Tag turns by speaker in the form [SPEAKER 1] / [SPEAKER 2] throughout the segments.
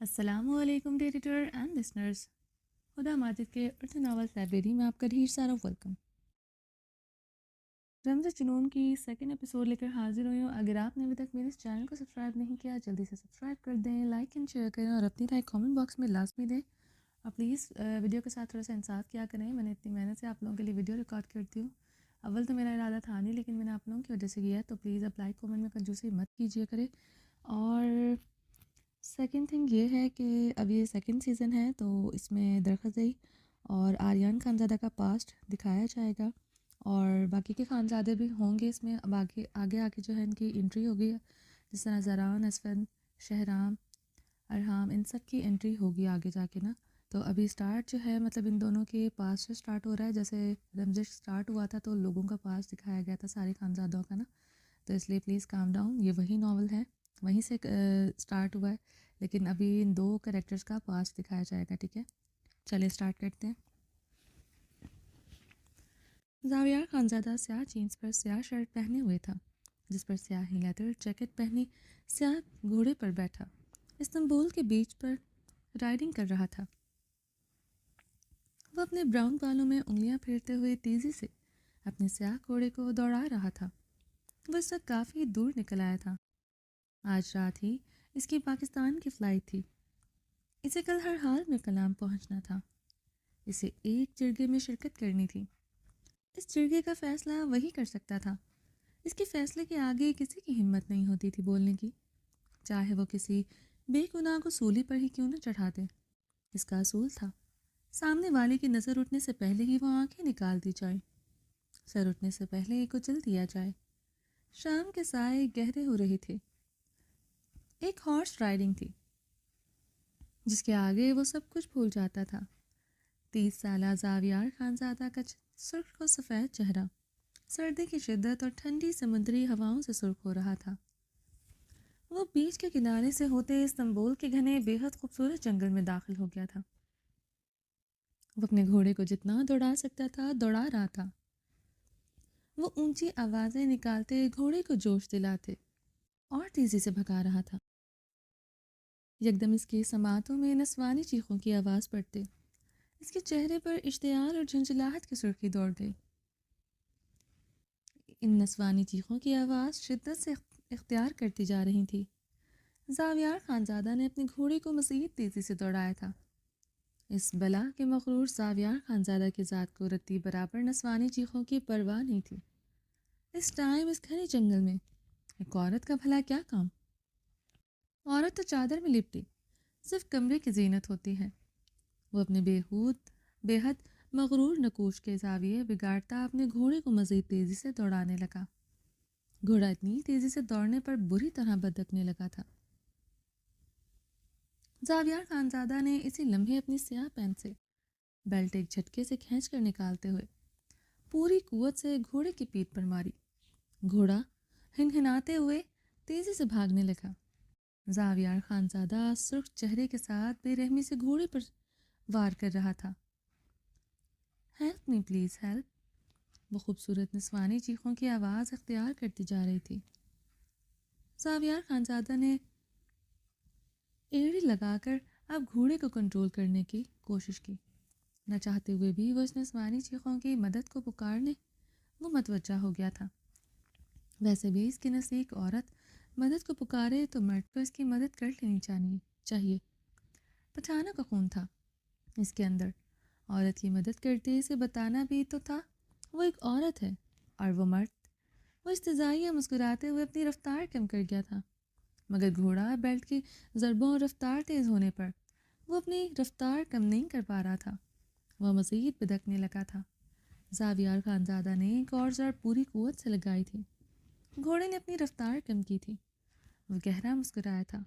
[SPEAKER 1] السلام علیکم editor and listeners. خدا ماجد کے اردو ناول لائبریری میں آپ کا ڈھیر سارا ویلکم. رمز جنون کی سیکنڈ ایپیسوڈ لے کر حاضر ہوئی ہوں. اگر آپ نے ابھی تک میرے اس چینل کو سبسکرائب نہیں کیا جلدی سے سبسکرائب کر دیں، لائک اینڈ شیئر کریں اور اپنی رائے کامنٹ باکس میں لازمی دیں. اور پلیز ویڈیو کے ساتھ تھوڑا سا انصاف کیا کریں. میں نے اتنی محنت سے آپ لوگوں کے لیے ویڈیو ریکارڈ کرتی ہوں. اول تو میرا ارادہ تھا نہیں، لیکن میں نے آپ لوگوں کی وجہ سے کیا ہے، تو پلیز اب لائک کامنٹ میں کنجوسی مت کیجیے کرے. اور سیکنڈ تھنگ یہ ہے کہ اب یہ سیکنڈ سیزن ہے تو اس میں درخزئی اور آریان خانزادہ کا پاسٹ دکھایا جائے گا، اور باقی کے خانزادے بھی ہوں گے اس میں. اب آگے جو ہے ان کی انٹری ہوگی، جس طرح زران، اسفند، شہرام، ارحام، ان سب کی انٹری ہوگی آگے جا کے نا. تو ابھی سٹارٹ جو ہے مطلب ان دونوں کے پاس سے سٹارٹ ہو رہا ہے. جیسے رمزش سٹارٹ ہوا تھا تو لوگوں کا پاس دکھایا گیا تھا سارے خانزادوں کا نا. تو اس لیے پلیز کام ڈاؤن، یہ وہی ناول ہے، وہیں سے سٹارٹ ہوا ہے، لیکن ابھی ان دو کریکٹرز کا پاس دکھایا جائے گا. ٹھیک ہے، چلے سٹارٹ کرتے ہیں. زاویار خانزادہ سیاہ جینس پر سیاہ شرٹ پہنے ہوئے تھا، جس پر سیاہی لیدر جیکٹ پہنی سیاہ گھوڑے پر بیٹھا استنبول کے بیچ پر رائڈنگ کر رہا تھا. وہ اپنے براؤن بالوں میں انگلیاں پھیرتے ہوئے تیزی سے اپنے سیاہ گھوڑے کو دوڑا رہا تھا. وہ اس وقت کافی دور نکل آیا تھا. آج رات ہی اس کی پاکستان کی فلائٹ تھی. اسے کل ہر حال میں کلام پہنچنا تھا. اسے ایک جرگے میں شرکت کرنی تھی. اس جرگے کا فیصلہ وہی کر سکتا تھا. اس کے فیصلے کے آگے کسی کی ہمت نہیں ہوتی تھی بولنے کی، چاہے وہ کسی بے گناہ کو سولی پر ہی کیوں نہ چڑھا دے. اس کا اصول تھا سامنے والے کی نظر اٹھنے سے پہلے ہی وہ آنکھیں نکال دی جائیں، سر اٹھنے سے پہلے ہی کچل دیا جائے. شام کے سائے گہرے ہو رہے تھے. ایک ہارس رائڈنگ تھی جس کے آگے وہ سب کچھ بھول جاتا تھا. 30 سالہ زاویار خانزادہ کا سرخ و سفید چہرہ سردی کی شدت اور ٹھنڈی سمندری ہواؤں سے سرخ ہو رہا تھا. وہ بیچ کے کنارے سے ہوتے استنبول کے گھنے بے حد خوبصورت جنگل میں داخل ہو گیا تھا. وہ اپنے گھوڑے کو جتنا دوڑا سکتا تھا دوڑا رہا تھا. وہ اونچی آوازیں نکالتے گھوڑے کو جوش دلاتے اور تیزی سے بھگا رہا تھا. یکدم اس کی سماعتوں میں نسوانی چیخوں کی آواز پڑتے. اس کے چہرے پر اشتعال اور جھنجھلاہٹ کی سرخی دوڑ گئی. ان نسوانی چیخوں کی آواز شدت سے اختیار کرتی جا رہی تھی. زاویار خانزادہ نے اپنے گھوڑے کو مزید تیزی سے دوڑایا تھا. اس بلا کے مغرور زاویار خانزادہ کی ذات کو رتی برابر نسوانی چیخوں کی پرواہ نہیں تھی. اس ٹائم اس گھنے جنگل میں ایک عورت کا بھلا کیا کام؟ عورت تو چادر میں لپٹی صرف کمرے کی زینت ہوتی ہے. وہ اپنے بے حد مغرور نقوش کے زاویے بگاڑتا اپنے گھوڑے کو مزید تیزی سے دوڑانے لگا. گھوڑا اتنی تیزی سے دوڑنے پر بری طرح بدکنے لگا تھا. زاویار خانزادہ نے اسی لمحے اپنی سیاہ پینٹ سے بیلٹ ایک جھٹکے سے کھینچ کر نکالتے ہوئے پوری قوت سے گھوڑے کی پیٹھ پر ماری. گھوڑا ہنہناتے ہوئے تیزی سے بھاگنے لگا. زاویار خانزادہ سرخ چہرے کے ساتھ بے رحمی سے گھوڑے پر وار کر رہا تھا. ہیلپ می پلیز ہیلپ، وہ خوبصورت نسوانی چیخوں کی آواز اختیار کرتی جا رہی تھی. زاویار خانزادہ نے ایڑی لگا کر اب گھوڑے کو کنٹرول کرنے کی کوشش کی. نہ چاہتے ہوئے بھی وہ اس نسوانی چیخوں کی مدد کو پکارنے وہ متوجہ ہو گیا تھا. ویسے بھی اس کی نزدیک عورت مدد کو پکارے تو مرد کو اس کی مدد کر لینی چاہیے. پٹھانوں کا خون تھا اس کے اندر. عورت کی مدد کرتے اسے بتانا بھی تو تھا وہ ایک عورت ہے اور وہ مرد. وہ استہزائیہ مسکراتے ہوئے اپنی رفتار کم کر گیا تھا، مگر گھوڑا بیلٹ کی ضربوں اور رفتار تیز ہونے پر وہ اپنی رفتار کم نہیں کر پا رہا تھا. وہ مزید بدکنے لگا تھا. زاویار خانزادہ نے ایک اور ضرب پوری قوت سے لگائی تھی. گھوڑے نے اپنی رفتار کم کی تھی. وہ گہرا مسکرایا تھا.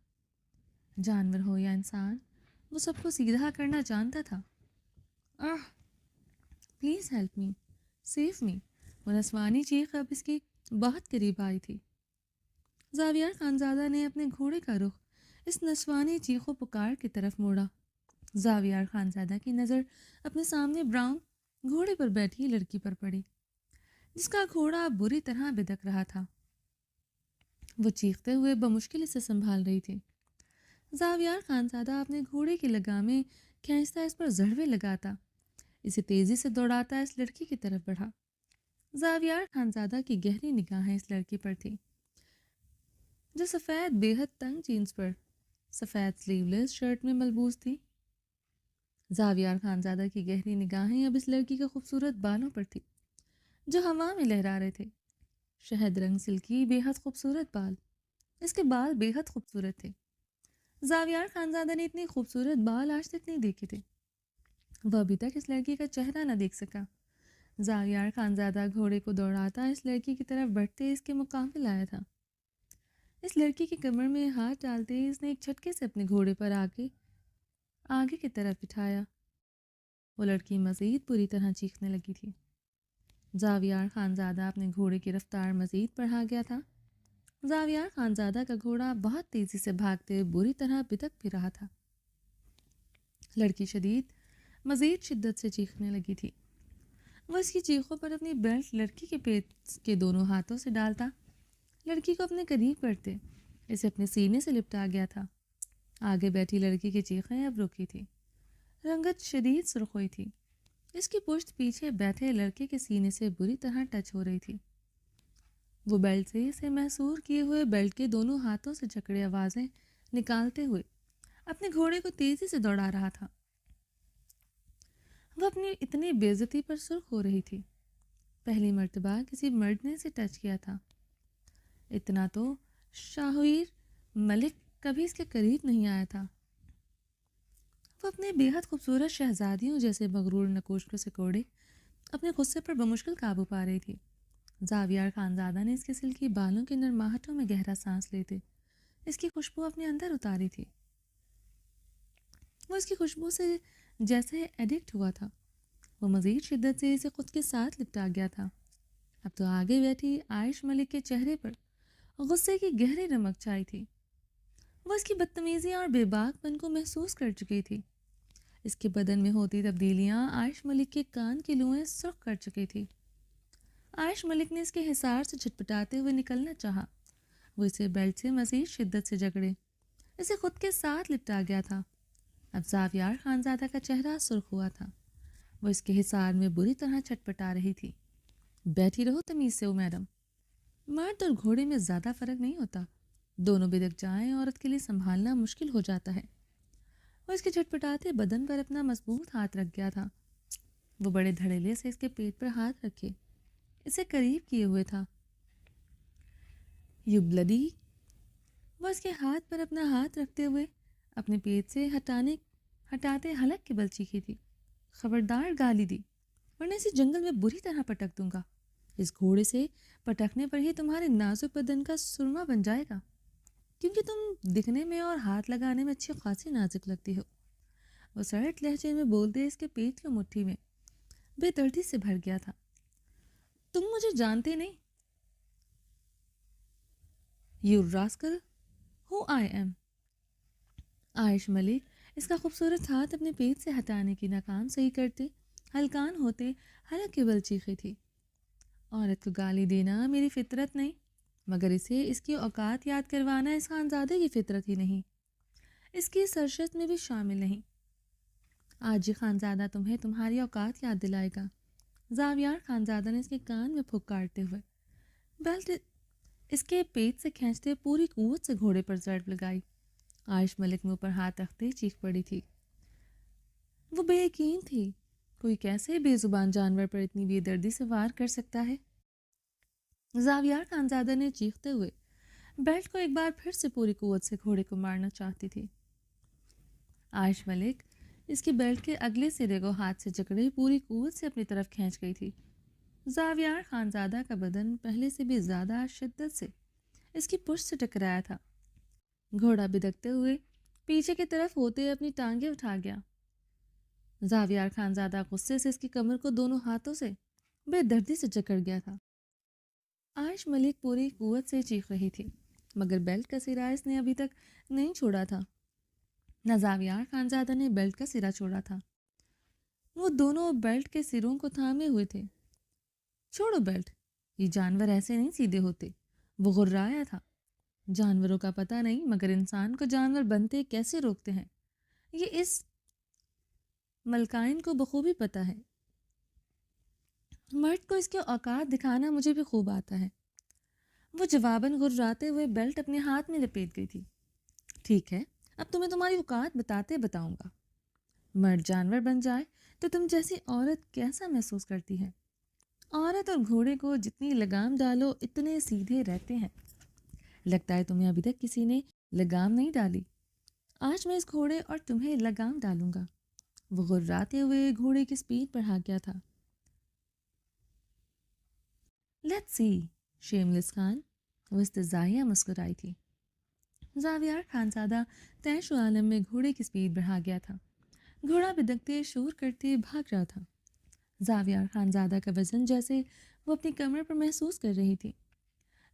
[SPEAKER 1] جانور ہو یا انسان، وہ سب کو سیدھا کرنا جانتا تھا. Please help me, save me, وہ نسوانی چیخ اب اس کی بہت قریب آئی تھی. زاویار خانزادہ نے اپنے گھوڑے کا رخ اس نسوانی چیخ و پکار کی طرف موڑا. زاویار خانزادہ کی نظر اپنے سامنے براؤن گھوڑے پر بیٹھی لڑکی پر پڑی، جس کا گھوڑا بری طرح بدک رہا تھا. وہ چیختے ہوئے بمشکل اسے سنبھال رہی تھی. زاویار خانزادہ اپنے گھوڑے کی لگامیں کھینچتا اس پر ضربے لگاتا، اسے تیزی سے دوڑاتا اس لڑکی کی طرف بڑھا۔ زاویار خانزادہ کی گہری نگاہیں اس لڑکی پر تھیں جو سفید بے حد تنگ جینس پر سفید سلیو لیس شرٹ میں ملبوس تھی۔ زاویار خانزادہ کی گہری نگاہیں اب اس لڑکی کے خوبصورت بالوں پر تھی جو ہوا میں لہرا رہے تھے۔ شہد رنگ سلکی بے حد خوبصورت بال، اس کے بال بے حد خوبصورت تھے۔ زاویار خانزادہ نے اتنے خوبصورت بال آج تک نہیں دیکھے تھے۔ وہ ابھی تک اس لڑکی کا چہرہ نہ دیکھ سکا۔ زاویار خانزادہ گھوڑے کو دوڑاتا اس لڑکی کی طرف بڑھتے اس کے مقابل آیا تھا۔ اس لڑکی کی کمر میں ہاتھ ڈالتے اس نے ایک جھٹکے سے اپنے گھوڑے پر آگے کی طرف بٹھایا۔ وہ لڑکی مزید بری طرح چیخنے لگی تھی۔ زاویار خانزادہ اپنے گھوڑے کی رفتار مزید بڑھا گیا تھا۔ زاویار خانزادہ کا گھوڑا بہت تیزی سے بھاگتے بری طرح بتک بھی رہا تھا۔ لڑکی مزید شدت سے چیخنے لگی تھی۔ وہ اس کی چیخوں پر اپنی بیلٹ لڑکی کے پیٹ کے دونوں ہاتھوں سے ڈالتا، لڑکی کو اپنے قریب کرتے اسے اپنے سینے سے لپٹا گیا تھا۔ آگے بیٹھی لڑکی کی چیخیں اب رکی تھی، رنگت شدید سرخ ہوئی تھی۔ اس کی پشت پیچھے بیٹھے لڑکے کے سینے سے بری طرح ٹچ ہو رہی تھی۔ وہ بیلٹ سے اسے محصور کیے ہوئے بیلٹ کے دونوں ہاتھوں سے جکڑے آوازیں نکالتے ہوئے اپنے گھوڑے کو تیزی سے دوڑا رہا تھا۔ وہ اپنی اتنی بے عزتی پر سرخ ہو رہی تھی۔ پہلی مرتبہ کسی مرد نے اسے ٹچ کیا تھا۔ اتنا تو شاہویر ملک کبھی اس کے قریب نہیں آیا تھا۔ وہ اپنے بے حد خوبصورت شہزادیوں جیسے مغرور نکوش سے کوڑے اپنے غصے پر بمشکل قابو پا رہی تھی۔ زاویار خانزادہ نے اس کے سلکی بالوں کے نرماہٹوں میں گہرا سانس لیتے اس کی خوشبو اپنے اندر اتاری تھی۔ وہ اس کی خوشبو سے جیسے ایڈکٹ ہوا تھا۔ وہ مزید شدت سے اسے خود کے ساتھ لپٹا گیا تھا۔ اب تو آگے بیٹھی عائش ملک کے چہرے پر غصے کی گہری رمق چھائی تھی۔ وہ اس کی بدتمیزی اور بے باک پن کو محسوس کر چکی تھی۔ اس کے بدن میں ہوتی تبدیلیاں عائش ملک کے کان کی لوئیں سرخ کر چکی تھی۔ عائش ملک نے اس کے حصار سے چھٹپٹاتے ہوئے نکلنا چاہا۔ وہ اسے بیلٹ سے مزید شدت سے جکڑے اسے خود کے ساتھ لپٹا گیا تھا۔ اب زاویار خانزادہ کا چہرہ سرخ ہوا تھا۔ وہ اس کے حصار میں بری طرح چھٹپٹا رہی تھی۔ بیٹھی رہو تمیز سے میڈم۔ مرد اور گھوڑے میں زیادہ فرق نہیں ہوتا، دونوں بدک جائیں عورت کے لیے سنبھالنا مشکل ہو جاتا ہے۔ وہ اس کے چھٹپٹاتے بدن پر اپنا مضبوط ہاتھ رکھ گیا تھا۔ وہ بڑے دھڑیلے سے اس کے پیٹ پر ہاتھ رکھے اسے قریب کیے ہوئے تھا۔ You bloody! وہ اس کے ہاتھ پر اپنا ہاتھ رکھتے ہوئے اپنے پیٹ سے ہٹاتے حلق کے بل چیخی تھی۔ خبردار گالی دی، ورنہ اسے جنگل میں بری طرح پٹک دوں گا۔ اس گھوڑے سے پٹکنے پر ہی تمہارے نازک بدن کا سرما بن جائے گا، کیونکہ تم دکھنے میں اور ہاتھ لگانے میں اچھی خاصی نازک لگتی ہو۔ وہ سرٹ لہجے میں بولتے اس کے پیٹ کی مٹھی میں بے دردی سے بھر گیا تھا۔ تم مجھے جانتے نہیں، یو راسکل، ہو آئی ایم۔ عائش ملک اس کا خوبصورت ہاتھ اپنے پیٹ سے ہٹانے کی ناکام صحیح کرتے ہلکان ہوتے حلق کے بل چیخی تھی۔ عورت کو گالی دینا میری فطرت نہیں، مگر اسے اس کی اوقات یاد کروانا اس خانزادے کی فطرت ہی نہیں، اس کی سرشت میں بھی شامل نہیں۔ آج یہ خانزادہ تمہیں تمہاری اوقات یاد دلائے گا۔ زاویار خانزادہ نے اس کے کان میں پھک کاٹتے ہوئے بیلٹ اس کے پیٹ سے کھینچتے پوری قوت سے گھوڑے پر ضرب لگائی۔ عائش ملک منہ پر ہاتھ رکھتے چیخ پڑی تھی۔ وہ بے یقین تھی، کوئی کیسے بے زبان جانور پر اتنی بے دردی سے وار کر سکتا ہے۔ زاویار خانزادہ نے چیختے ہوئے بیلٹ کو ایک بار پھر سے پوری قوت سے گھوڑے کو مارنا چاہتی تھی۔ عائش ملک اس کی بیلٹ کے اگلے سرے کو ہاتھ سے جکڑے پوری قوت سے اپنی طرف کھینچ گئی تھی۔ زاویار خانزادہ کا بدن پہلے سے بھی زیادہ شدت سے اس کی پشت سے ٹکرایا تھا۔ گھوڑا بدکتے ہوئے پیچھے کی طرف ہوتے اپنی ٹانگیں اٹھا گیا۔ زاویار خانزادہ غصے سے اس کی کمر کو دونوں ہاتھوں سے بے دردی سے جکڑ گیا تھا۔ عائش ملک پوری قوت سے چیخ رہی تھی، مگر بیلٹ کا سرا اس نے ابھی تک نہیں چھوڑا تھا، نہ زاویار خانزادہ نے بیلٹ کا سرا چھوڑا تھا۔ وہ دونوں بیلٹ کے سروں کو تھامے ہوئے تھے۔ چھوڑو بیلٹ، یہ جانور ایسے نہیں سیدھے ہوتے، وہ غرایا تھا۔ جانوروں کا پتہ نہیں مگر انسان کو جانور بنتے کیسے روکتے ہیں یہ اس ملکائن کو بخوبی پتہ ہے۔ مرد کو اس کے اوقات دکھانا مجھے بھی خوب آتا ہے۔ وہ جواباً غراتے ہوئے بیلٹ اپنے ہاتھ میں لپیٹ گئی تھی۔ ٹھیک ہے، اب تمہیں تمہاری اوقات بتاتے بتاؤں گا۔ مرد جانور بن جائے تو تم جیسی عورت کیسا محسوس کرتی ہے؟ عورت اور گھوڑے کو جتنی لگام ڈالو اتنے سیدھے رہتے ہیں۔ لگتا ہے تمہیں ابھی تک کسی نے لگام نہیں ڈالی۔ آج میں اس گھوڑے اور تمہیں لگام ڈالوں گا۔ وہ غراتے ہوئے گھوڑے کی سپیڈ بڑھا گیا تھا۔ لیٹس سی، شیملس خان، وہ استزائیہ مسکرائی تھی۔ زاویار خانزادہ تیش و عالم میں گھوڑے کی سپیڈ بڑھا گیا تھا۔ گھوڑا بدکتے شور کرتے بھاگ رہا تھا۔ زاویار خانزادہ کا وزن جیسے وہ اپنی کمر پر محسوس کر رہی تھی۔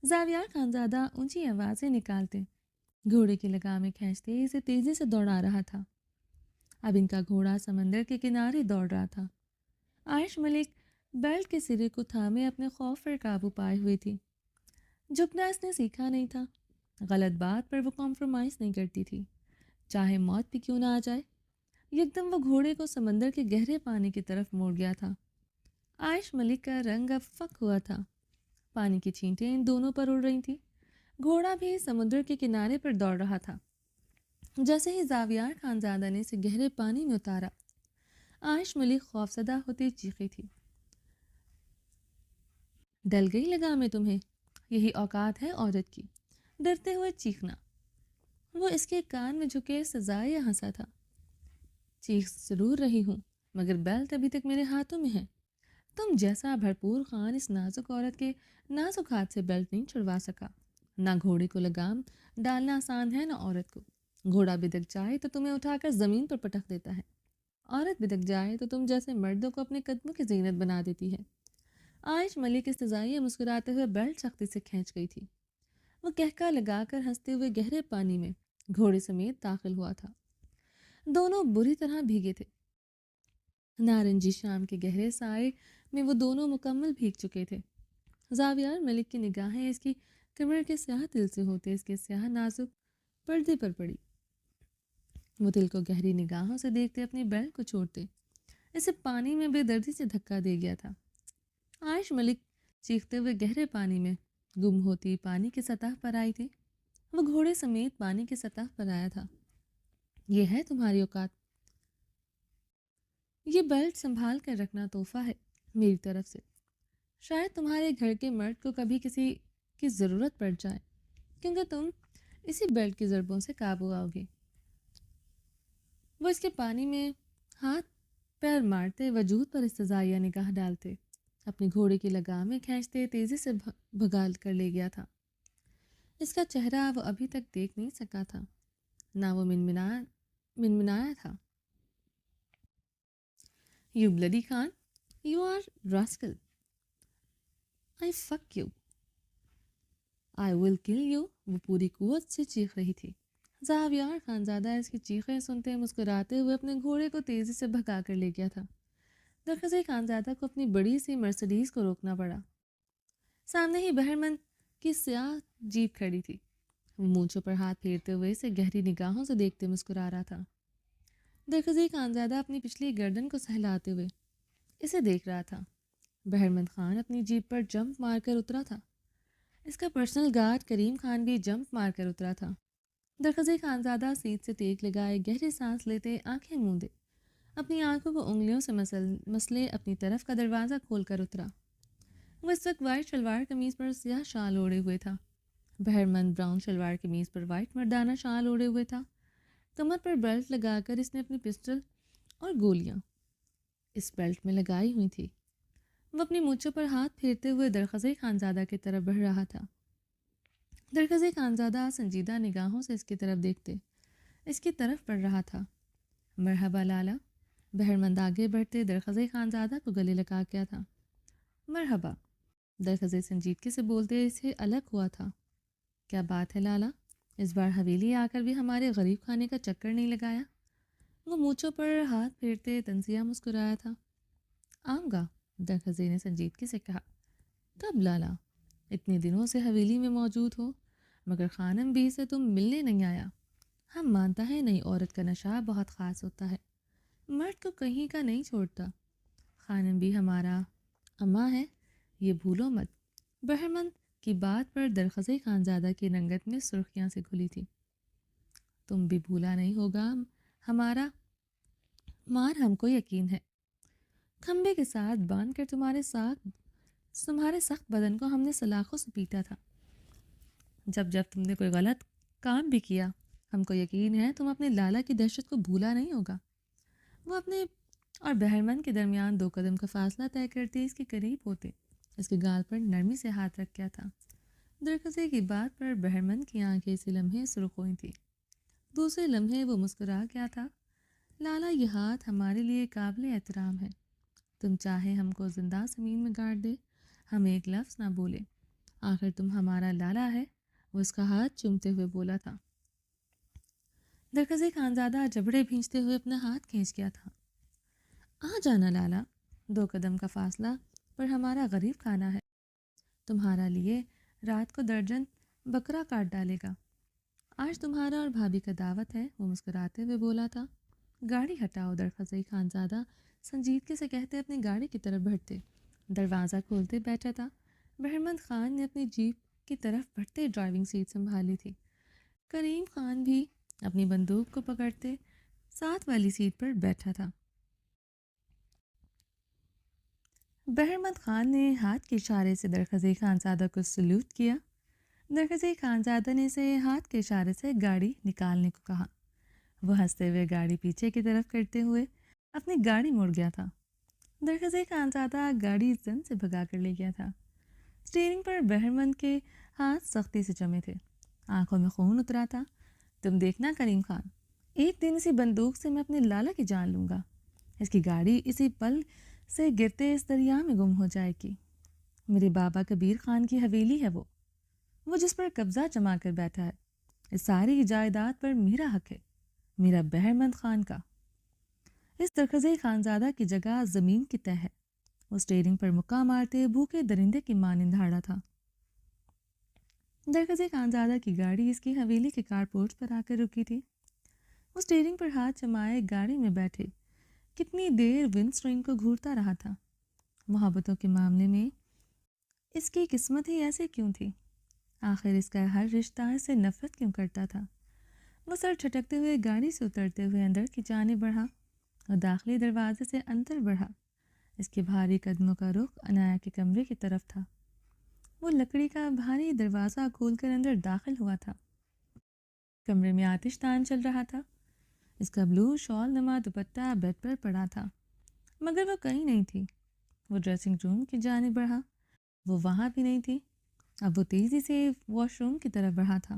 [SPEAKER 1] زاویار خانزادہ اونچی آوازیں نکالتے گھوڑے کی لگامیں کھینچتے اسے تیزی سے دوڑا رہا تھا۔ اب ان کا گھوڑا سمندر کے کنارے دوڑ رہا تھا۔ عائش ملک بیلٹ کے سرے کو تھامے اپنے خوف پر قابو پائے ہوئی تھی۔ جھکنا اس نے سیکھا نہیں تھا۔ غلط بات پر وہ کمپرومائز نہیں کرتی تھی، چاہے موت بھی کیوں نہ آ جائے۔ یکدم وہ گھوڑے کو سمندر کے گہرے پانی کی طرف موڑ گیا تھا۔ عائش ملک کا رنگ اب فک ہوا تھا۔ پانی کی چھینٹیں ان دونوں پر اڑ رہی تھیں۔ گھوڑا بھی سمندر کے کنارے پر دوڑ رہا تھا۔ جیسے ہی زاویار خانزادہ نے اسے گہرے پانی میں اتارا، عائش ملک خوفزدہ ہوتی چیخی تھی۔ ڈل گئی لگامیں تمہیں؟ یہی اوقات ہے عورت کی، ڈرتے ہوئے چیخنا۔ وہ اس کے کان میں جھکے سزائے ہنسا تھا۔ چیخ ضرور رہی ہوں مگر بیلٹ ابھی تک میرے ہاتھوں میں ہے۔ تم جیسا بھرپور خان اس نازک عورت کے نازک ہاتھ سے بیلٹ نہیں چھڑوا سکا۔ نہ گھوڑے کو لگام ڈالنا آسان ہے نہ عورت کو۔ گھوڑا بدک جائے تو تمہیں اٹھا کر زمین پر پٹک دیتا ہے، عورت بدک جائے تو تم جیسے مردوں کو اپنے قدموں کی زینت بنا دیتی ہے۔ عائش ملک استزائیہ مسکراتے ہوئے بیلٹ سختی سے کھینچ گئی تھی۔ وہ کہکا لگا کر ہنستے ہوئے گہرے پانی میں گھوڑے سمیت داخل ہوا تھا۔ دونوں بری طرح بھیگے تھے۔ نارنجی شام کے گہرے سائے میں وہ دونوں مکمل بھیگ چکے تھے۔ زاویار ملک کی نگاہیں اس کی کمر کے سیاہ دل سے ہوتے اس کے سیاہ نازک پردے پر پڑی۔ وہ دل کو گہری نگاہوں سے دیکھتے اپنی بیلٹ کو چھوڑتے اسے پانی میں بے دردی سے دھکا دے گیا تھا۔ عائش ملک چیختے ہوئے گہرے پانی میں گم ہوتی پانی کی سطح پر آئی تھی۔ وہ گھوڑے سمیت پانی کی سطح پر آیا تھا۔ یہ ہے تمہاری اوقات۔ یہ بیلٹ سنبھال کر رکھنا تحفہ ہے میری طرف سے۔ شاید تمہارے گھر کے مرد کو کبھی کسی کی ضرورت پڑ جائے، کیونکہ تم اسی بیلٹ کی ضربوں سے قابو آؤ گے۔ وہ اس کے پانی میں ہاتھ پیر مارتے وجود پر استزائیہ نگاہ ڈالتے اپنے گھوڑے کی لگامیں کھینچتے تیزی سے بھگال کر لے گیا تھا۔ اس کا چہرہ وہ ابھی تک دیکھ نہیں سکا تھا، نہ وہ منمنایا تھا۔ You bloody Khan, you are rascal. I fuck you. I will kill you. وہ پوری قوت سے چیخ رہی تھی۔ زاویار خانزادہ اس کی چیخیں سنتے مسکراتے ہوئے اپنے گھوڑے کو تیزی سے بھگا کر لے گیا تھا۔ درخزی خانزادہ کو اپنی بڑی سی مرسڈیز کو روکنا پڑا۔ سامنے ہی بہرمند کی سیاہ جیپ کھڑی تھی۔ وہ مونچھوں پر ہاتھ پھیرتے ہوئے اسے گہری نگاہوں سے دیکھتے مسکرا رہا تھا۔ درخزی خانزادہ اپنی پچھلی گردن کو سہلاتے ہوئے اسے دیکھ رہا تھا۔ بہرمند خان اپنی جیپ پر جمپ مار کر اترا تھا۔ اس کا پرسنل گارڈ کریم خان بھی جمپ مار کر اترا تھا۔ درخزی خانزادہ سیٹ سے ٹیک لگائے گہری سانس لیتے آنکھیں موندے اپنی آنکھوں کو انگلیوں سے مسلے اپنی طرف کا دروازہ کھول کر اترا۔ وہ اس وقت وائٹ شلوار قمیض پر سیاہ شال اوڑے ہوئے تھا۔ بہرمند براؤن شلوار قمیض پر وائٹ مردانہ شال اوڑے ہوئے تھا۔ کمر پر بیلٹ لگا کر اس نے اپنی پسٹل اور گولیاں اس بیلٹ میں لگائی ہوئی تھی۔ وہ اپنی مونچھوں پر ہاتھ پھیرتے ہوئے درخزی خانزادہ کی طرف بڑھ رہا تھا۔ درخزی خانزادہ سنجیدہ نگاہوں سے اس کی طرف دیکھتے اس کی طرف بڑھ رہا تھا۔ مرحبا لالا۔ بہرمند آگے بڑھتے درخزی خانزادہ کو گلے لگا گیا تھا۔ مرحبا، درخزی سنجیدگی سے بولتے اسے الگ ہوا تھا۔ کیا بات ہے لالا، اس بار حویلی آ کر بھی ہمارے غریب خانے کا چکر نہیں لگایا؟ وہ مونچھوں پر ہاتھ پھیرتے تنزیہ مسکرایا تھا۔ آؤں گا، درخزی نے سنجیدگی سے کہا۔ کب لالا؟ اتنے دنوں سے حویلی میں موجود ہو، مگر خانم بھی سے تم ملنے نہیں آیا۔ ہم مانتا ہے نئی عورت کا نشہ بہت خاص ہوتا ہے، مرد کو کہیں کا نہیں چھوڑتا۔ خانم بھی ہمارا اماں ہے، یہ بھولو مت۔ بہرمند کی بات پر درخزئی خانزادہ کی رنگت میں سرخیاں سے کھلی تھی۔ تم بھی بھولا نہیں ہوگا ہمارا مار، ہم کو یقین ہے۔ کھمبے کے ساتھ باندھ کر تمہارے سخت بدن کو ہم نے سلاخوں سے پیٹا تھا۔ جب تم نے کوئی غلط کام بھی کیا، ہم کو یقین ہے تم اپنے لالا کی دہشت کو بھولا نہیں ہوگا۔ وہ اپنے اور بہرمند کے درمیان 2 قدم کا فاصلہ طے کرتے اس کے قریب ہوتے، اس کے گال پر نرمی سے ہاتھ رکھ گیا تھا۔ درخزے کی بات پر بہرمند کی آنکھیں اسی لمحے سرخ ہوئی تھیں، دوسرے لمحے وہ مسکرا گیا تھا۔ لالا، یہ ہاتھ ہمارے لیے قابل احترام ہے، تم چاہے ہم کو زندہ زمین میں گاڑ دے، ہم ایک لفظ نہ بولے، آخر تم ہمارا لالا ہے۔ وہ اس کا ہاتھ چومتے ہوئے بولا تھا۔ درخزئی خانزادہ جبڑے بھینچتے ہوئے اپنا ہاتھ کھینچ گیا تھا۔ آ جانا لالا، 2 قدم کا فاصلہ پر ہمارا غریب خانہ ہے، تمہارا لیے رات کو درجن بکرا کاٹ ڈالے گا۔ آج تمہارا اور بھابھی کا دعوت ہے، وہ مسکراتے ہوئے بولا تھا۔ گاڑی ہٹاؤ، درخزئی خانزادہ سنجیدگی سے کہتے اپنی گاڑی کی طرف بڑھتے۔ دروازہ کھولتے بیٹھا تھا۔ بہرمند خان نے اپنی جیپ کی طرف بڑھتے ڈرائیونگ سیٹ سنبھالی تھی۔ کریم خان بھی اپنی بندوق کو پکڑتے ساتھ والی سیٹ پر بیٹھا تھا۔ بہرمند خان نے ہاتھ کے اشارے سے درخزئی خانزادہ کو سلوٹ کیا۔ درخزئی خانزادہ نے اسے ہاتھ کے اشارے سے گاڑی نکالنے کو کہا۔ وہ ہنستے ہوئے گاڑی پیچھے کی طرف کرتے ہوئے اپنی گاڑی مڑ گیا تھا۔ درخزئی خانزادہ گاڑی زن سے بھگا کر لے گیا تھا۔ اسٹیئرنگ پر بہرمند کے ہاتھ سختی سے جمے تھے، آنکھوں میں خون اترا تھا۔ تم دیکھنا کریم خان، ایک دن اسی بندوق سے میں اپنے لالا کی جان لوں گا۔ اس کی گاڑی اسی پل سے گرتے اس دریا میں گم ہو جائے گی۔ میرے بابا کبیر خان کی حویلی ہے وہ جس پر قبضہ جما کر بیٹھا ہے۔ اس ساری جائیداد پر میرا حق ہے، میرا بہرمند خان کا۔ اس درخزئی خانزادہ کی جگہ زمین کی تہ ہے۔ وہ اسٹیئرنگ پر مکہ مارتے بھوکے درندے کی مانند ہاڑا تھا۔ درخزئی خانزادہ کی گاڑی اس کی حویلی کے کار پورچ پر آ کر رکی تھی۔ وہ اسٹیئرنگ پر ہاتھ جمائے گاڑی میں بیٹھے کتنی دیر ونڈ سٹرنگ کو گھورتا رہا تھا۔ محبتوں کے معاملے میں اس کی قسمت ہی ایسے کیوں تھی؟ آخر اس کا ہر رشتہ اس سے نفرت کیوں کرتا تھا؟ وہ سر چھٹکتے ہوئے گاڑی سے اترتے ہوئے اندر کی جانب بڑھا اور داخلی دروازے سے اندر بڑھا۔ اس کے بھاری قدموں کا رخ عنایا کے کمرے کی طرف تھا۔ وہ لکڑی کا بھاری دروازہ کھول کر اندر داخل ہوا تھا۔ کمرے میں آتش دان چل رہا تھا۔ اس کا بلو شال نما دوپٹہ بیڈ پر پڑا تھا، مگر وہ کہیں نہیں تھی۔ وہ ڈریسنگ روم کی جانب بڑھا، وہ وہاں بھی نہیں تھی۔ اب وہ تیزی سے واش روم کی طرف بڑھا تھا،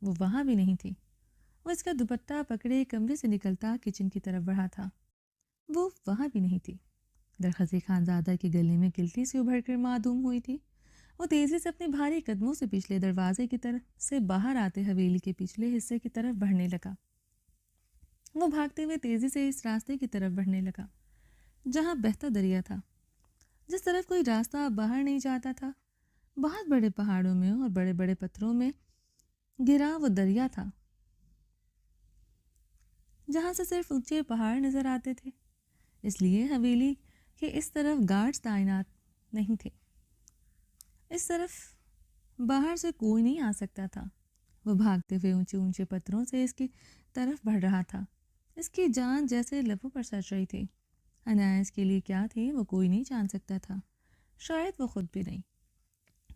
[SPEAKER 1] وہ وہاں بھی نہیں تھی۔ وہ اس کا دوپٹہ پکڑے کمرے سے نکلتا کچن کی طرف بڑھا تھا، وہ وہاں بھی نہیں تھی۔ درخزئی خانزادہ کے گلے میں گلٹی سے ابھر کر معدوم ہوئی تھی۔ وہ تیزی سے اپنے بھاری قدموں سے پچھلے دروازے کی طرف سے باہر آتے حویلی کے پچھلے حصے کی طرف بڑھنے لگا۔ وہ بھاگتے ہوئے تیزی سے اس راستے کی طرف بڑھنے لگا جہاں بہتا دریا تھا، جس طرف کوئی راستہ باہر نہیں جاتا تھا۔ بہت بڑے پہاڑوں میں اور بڑے بڑے پتھروں میں گرا وہ دریا تھا، جہاں سے صرف اونچے پہاڑ نظر آتے تھے، اس لیے حویلی کے اس طرف گارڈز تعینات نہیں تھے۔ اس طرف باہر سے کوئی نہیں آ سکتا تھا۔ وہ بھاگتے ہوئے اونچے اونچے پتھروں سے اس کی طرف بڑھ رہا تھا۔ اس کی جان جیسے لبوں پر سج رہی تھی۔ عنایت اس کے لیے کیا تھی وہ کوئی نہیں جان سکتا تھا، شاید وہ خود بھی نہیں۔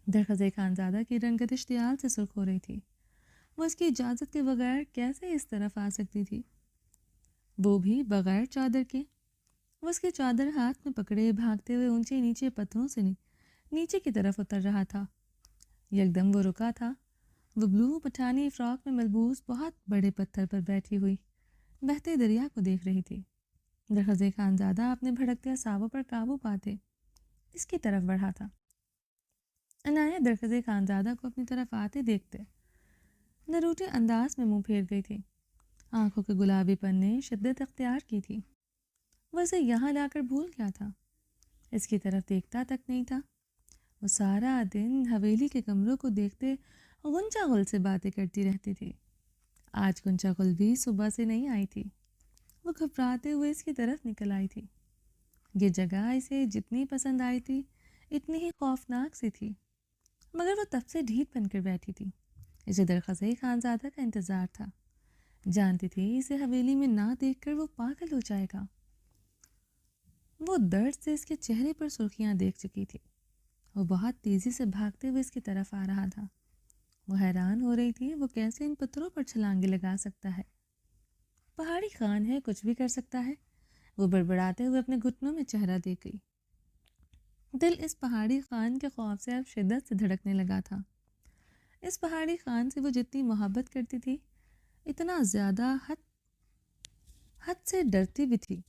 [SPEAKER 1] درخزئی خانزادہ کی رنگت اشتعال سے سرخ ہو رہی تھی۔ وہ اس کی اجازت کے بغیر کیسے اس طرف آ سکتی تھی، وہ بھی بغیر چادر کے؟ وہ اس کی چادر ہاتھ میں پکڑے بھاگتے ہوئے اونچے نیچے پتھروں سے نیچے کی طرف اتر رہا تھا۔ یکدم وہ رکا تھا۔ وہ بلو پٹھانی فراک میں ملبوس بہت بڑے پتھر پر بیٹھی ہوئی بہتے دریا کو دیکھ رہی تھی۔ درخزئی خانزادہ اپنے بھڑکتے اعصابوں پر قابو پاتے اس کی طرف بڑھا تھا۔ عنایت درخزئی خانزادہ کو اپنی طرف آتے دیکھتے نروٹے انداز میں منہ پھیر گئی تھی۔ آنکھوں کے گلابی پن نے شدت اختیار کی تھی۔ وہ اسے یہاں لا کر بھول گیا تھا، اس کی طرف دیکھتا تک نہیں تھا۔ وہ سارا دن حویلی کے کمروں کو دیکھتے غنچہ گل سے باتیں کرتی رہتی تھی۔ آج غنچہ گل بھی صبح سے نہیں آئی تھی۔ وہ گھبراتے ہوئے اس کی طرف نکل آئی تھی۔ یہ جگہ اسے جتنی پسند آئی تھی اتنی ہی خوفناک سی تھی، مگر وہ تب سے ڈھیٹ بن کر بیٹھی تھی۔ اسے درخزئی خانزادہ کا انتظار تھا۔ جانتی تھی اسے حویلی میں نہ دیکھ کر وہ پاگل ہو جائے گا۔ وہ درد سے اس کے چہرے پر سرخیاں دیکھ چکی تھی۔ وہ بہت تیزی سے بھاگتے ہوئے اس کی طرف آ رہا تھا۔ وہ حیران ہو رہی تھی وہ کیسے ان پتھروں پر چھلانگے لگا سکتا ہے۔ پہاڑی خان ہے، کچھ بھی کر سکتا ہے۔ وہ بڑبڑاتے ہوئے اپنے گھٹنوں میں چہرہ دے گئی۔ دل اس پہاڑی خان کے خوف سے اب شدت سے دھڑکنے لگا تھا۔ اس پہاڑی خان سے وہ جتنی محبت کرتی تھی اتنا زیادہ حد سے ڈرتی بھی تھی۔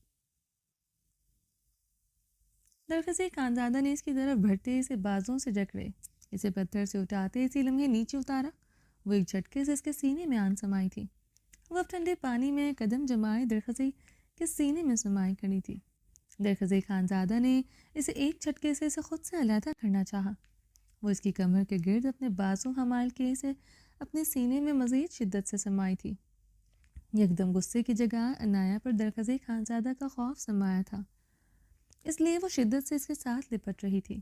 [SPEAKER 1] درخزئی خانزادہ نے اس کی طرف بڑھتے اسے بازوں سے جکڑے، اسے پتھر سے اٹھاتے اسی لمحے نیچے اتارا۔ وہ ایک جھٹکے سے اس کے سینے میں آن سمائی تھی۔ وہ اب ٹھنڈے پانی میں قدم جمائے درخزئی کے سینے میں سمائی کھڑی تھی۔ درخزئی خانزادہ نے اسے ایک جھٹکے سے اسے خود سے علیحدہ کرنا چاہا۔ وہ اس کی کمر کے گرد اپنے بازو حمال کے اسے اپنے سینے میں مزید شدت سے سمائی تھی۔ یکدم غصے کی جگہ عنایہ پر درخزئی خانزادہ کا خوف سمایا تھا، اس لیے وہ شدت سے اس کے ساتھ لپٹ رہی تھی۔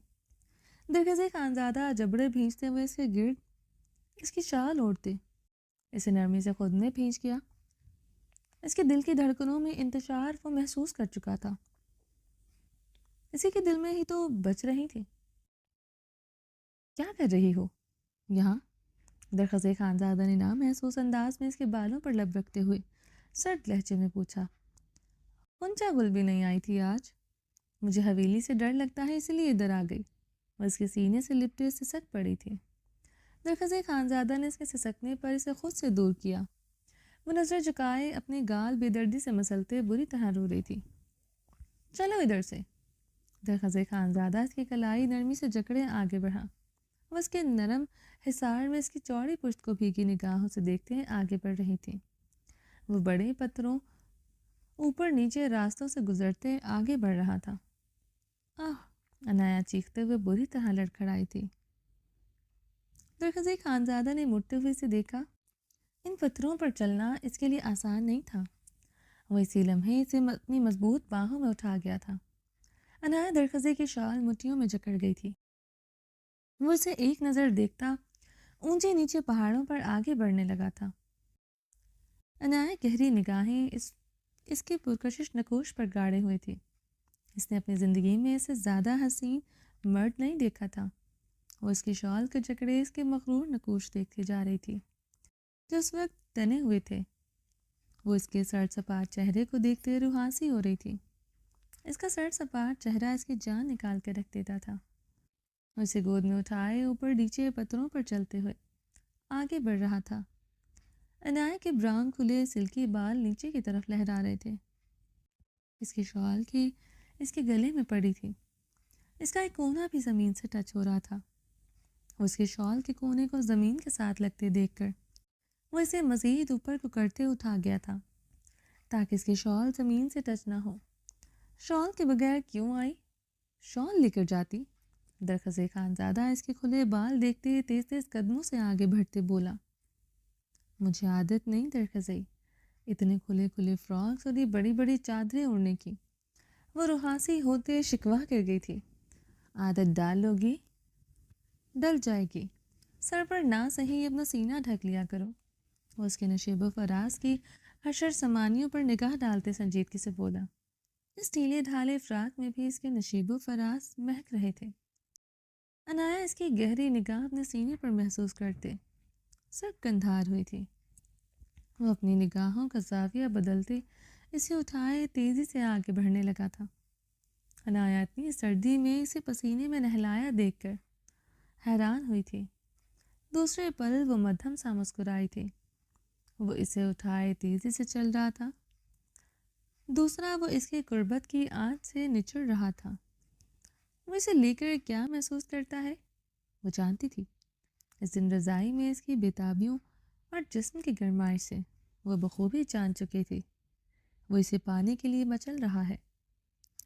[SPEAKER 1] درخزئی خانزادہ جبڑے بھینچتے ہوئے اس کے گرد اس کی شال اوڑھتے اسے نرمی سے خود میں بھینچ گیا۔ اس کے دل کی دھڑکنوں میں انتشار وہ محسوس کر چکا تھا۔ اسی کے دل میں ہی تو بچ رہی تھی۔ کیا کر رہی ہو یہاں؟ درخزئی خانزادہ نے نامحسوس انداز میں اس کے بالوں پر لب رکھتے ہوئے سرد لہجے میں پوچھا۔ غنچہ گل بھی نہیں آئی تھی آج؟ مجھے حویلی سے ڈر لگتا ہے اسی لیے ادھر آ گئی۔ وہ اس کے سینے سے لپٹے سسک پڑی تھی۔ درخزئی خانزادہ نے اس کے سسکنے پر اسے خود سے دور کیا۔ وہ نظر جھکائے اپنے گال بے دردی سے مسلتے بری طرح رو رہی تھی۔ چلو ادھر سے۔ درخزئی خانزادہ اس کی کلائی نرمی سے جکڑے آگے بڑھا۔ وہ اس کے نرم حصار میں اس کی چوڑی پشت کو بھیگی نگاہوں سے دیکھتے ہیں آگے بڑھ رہی تھی۔ وہ بڑے پتھروں اوپر نیچے راستوں سے گزرتے آگے بڑھ رہا تھا۔ آہ! عنایہ چیختے ہوئے بری طرح لڑکھڑائی تھی۔ درخزئی خانزادہ نے مڑتے ہوئے اسے دیکھا۔ ان پتھروں پر چلنا اس کے لیے آسان نہیں تھا۔ وہ اسی لمحے اسے اپنی مضبوط باہوں میں اٹھا گیا تھا۔ عنایہ درخزئی کی شال مٹھیوں میں جکڑ گئی تھی۔ وہ اسے ایک نظر دیکھتا اونچے نیچے پہاڑوں پر آگے بڑھنے لگا تھا۔ عنایہ گہری نگاہیں اس کے پرکشش نقوش پر گاڑے ہوئے تھی۔ اس نے اپنی زندگی میں اسے زیادہ حسین مرد نہیں دیکھا تھا۔ وہ اس کی شال کے جکڑے اس کے مغرور نقوش دیکھتی جا رہی تھی جو اس وقت تنے ہوئے تھے۔ وہ اس کے سر سپاٹ چہرے کو دیکھتے روحانسی ہو رہی تھی۔ اس کا سر سپاٹ چہرہ اس کی جان نکال کے رکھ دیتا تھا۔ وہ اسے گود میں اٹھائے اوپر نیچے پتھروں پر چلتے ہوئے آگے بڑھ رہا تھا۔ عنایہ کے براؤن کھلے سلکی بال نیچے کی طرف لہرا رہے تھے۔ اس کی شال کی اس کے گلے میں پڑی تھی۔ اس کا ایک کونا بھی زمین سے ٹچ ہو رہا تھا۔ اس کے شال کے کونے کو زمین کے ساتھ لگتے دیکھ کر وہ اسے مزید اوپر کو کرتے اٹھا گیا تھا تاکہ اس کی شال زمین سے ٹچ نہ ہو۔ شال کے بغیر کیوں آئی؟ شال لے کر جاتی۔ درخزئی خانزادہ اس کے کھلے بال دیکھتے تیز تیز قدموں سے آگے بڑھتے بولا۔ مجھے عادت نہیں درخزئی اتنے کھلے کھلے فراکس اور یہ بڑی بڑی چادریں اڑنے کی۔ وہ روحانسی ہوتے شکوا کر گئی تھی۔ عادت ڈال لوگی، ڈل جائے گی۔ سر پر نہ صحیح اپنا سینہ ڈھک لیا کرو۔ وہ اس کے نشیب و فراز کی حشر سمانیوں پر نگاہ ڈالتے سنجیدگی سے بولا۔ اس ڈھیلے ڈھالے فراق میں بھی اس کے نشیب و فراز مہک رہے تھے۔ عنایہ اس کی گہری نگاہ اپنے سینے پر محسوس کرتے سب کندھار ہوئی تھی۔ وہ اپنی نگاہوں کا زاویہ بدلتے اسے اٹھائے تیزی سے آگے بڑھنے لگا تھا۔ عنایہ اتنی سردی میں اسے پسینے میں نہلایا دیکھ کر حیران ہوئی تھی۔ دوسرے پل وہ مدھم سا مسکرائی تھی۔ وہ اسے اٹھائے تیزی سے چل رہا تھا۔ دوسرا وہ اس کی قربت کی آنچ سے نچڑ رہا تھا۔ وہ اسے لے کر کیا محسوس کرتا ہے وہ جانتی تھی۔ اس دن رضائی میں اس کی بےتابیوں اور جسم کی گرمائش سے وہ بخوبی جان چکی تھی۔ وہ اسے پانے کے لیے مچل رہا ہے۔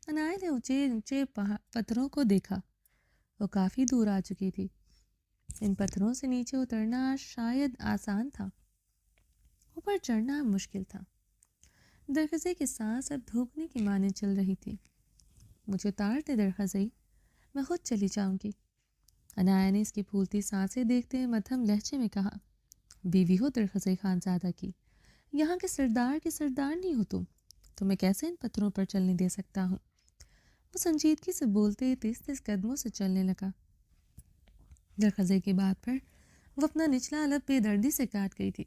[SPEAKER 1] عنایہ نے اونچے اونچے پتھروں کو دیکھا۔ وہ کافی دور آ چکی تھی۔ ان پتھروں سے نیچے اترنا شاید آسان تھا، اوپر چڑھنا مشکل تھا۔ درخزے کی سانس اب دھوکنے کی مانند چل رہی تھی۔ مجھے اتار دے درخزئی، میں خود چلی جاؤں گی۔ عنایا نے اس کی پھولتی سانسیں دیکھتے مدھم لہجے میں کہا، بیوی ہو درخزئی خانزادہ کی، یہاں کے سردار کی سردارنی ہو تم میں کیسے ان پتھروں پر چلنے دے سکتا ہوں؟ وہ سنجیدگی سے بولتے تیز تیز قدموں سے چلنے لگا۔ درخزے کی بات پر وہ اپنا نچلا لب بے دردی سے کاٹ گئی تھی۔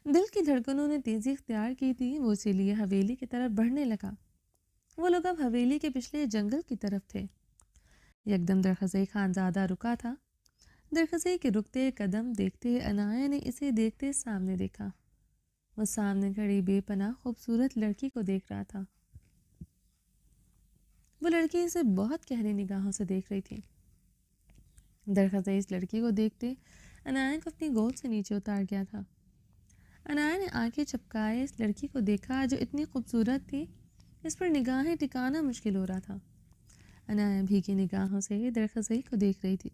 [SPEAKER 1] دل کی دھڑکنوں نے تیزی اختیار کی تھی، وہ اسی لیے حویلی کی طرف بڑھنے لگا۔ وہ لوگ اب حویلی کے پچھلے جنگل کی طرف تھے۔ یکدم درخزئی خانزادہ رکا تھا۔ درخزئی کے رکتے قدم دیکھتے عنایا نے اسے دیکھتے سامنے دیکھا۔ وہ سامنے کھڑی بے پناہ خوبصورت لڑکی کو دیکھ رہا تھا۔ وہ لڑکی اسے بہت گہری نگاہوں سے دیکھ رہی تھی۔ درخزئی اس لڑکی کو دیکھتے عنایا کو اپنی گود سے نیچے اتار گیا تھا۔ عنایا نے آنکھیں چپکائے اس لڑکی کو دیکھا جو اتنی خوبصورت تھی، اس پر نگاہیں ٹکانا مشکل ہو رہا تھا۔ عنایا بھیگی نگاہوں سے درخزئی کو دیکھ رہی تھی،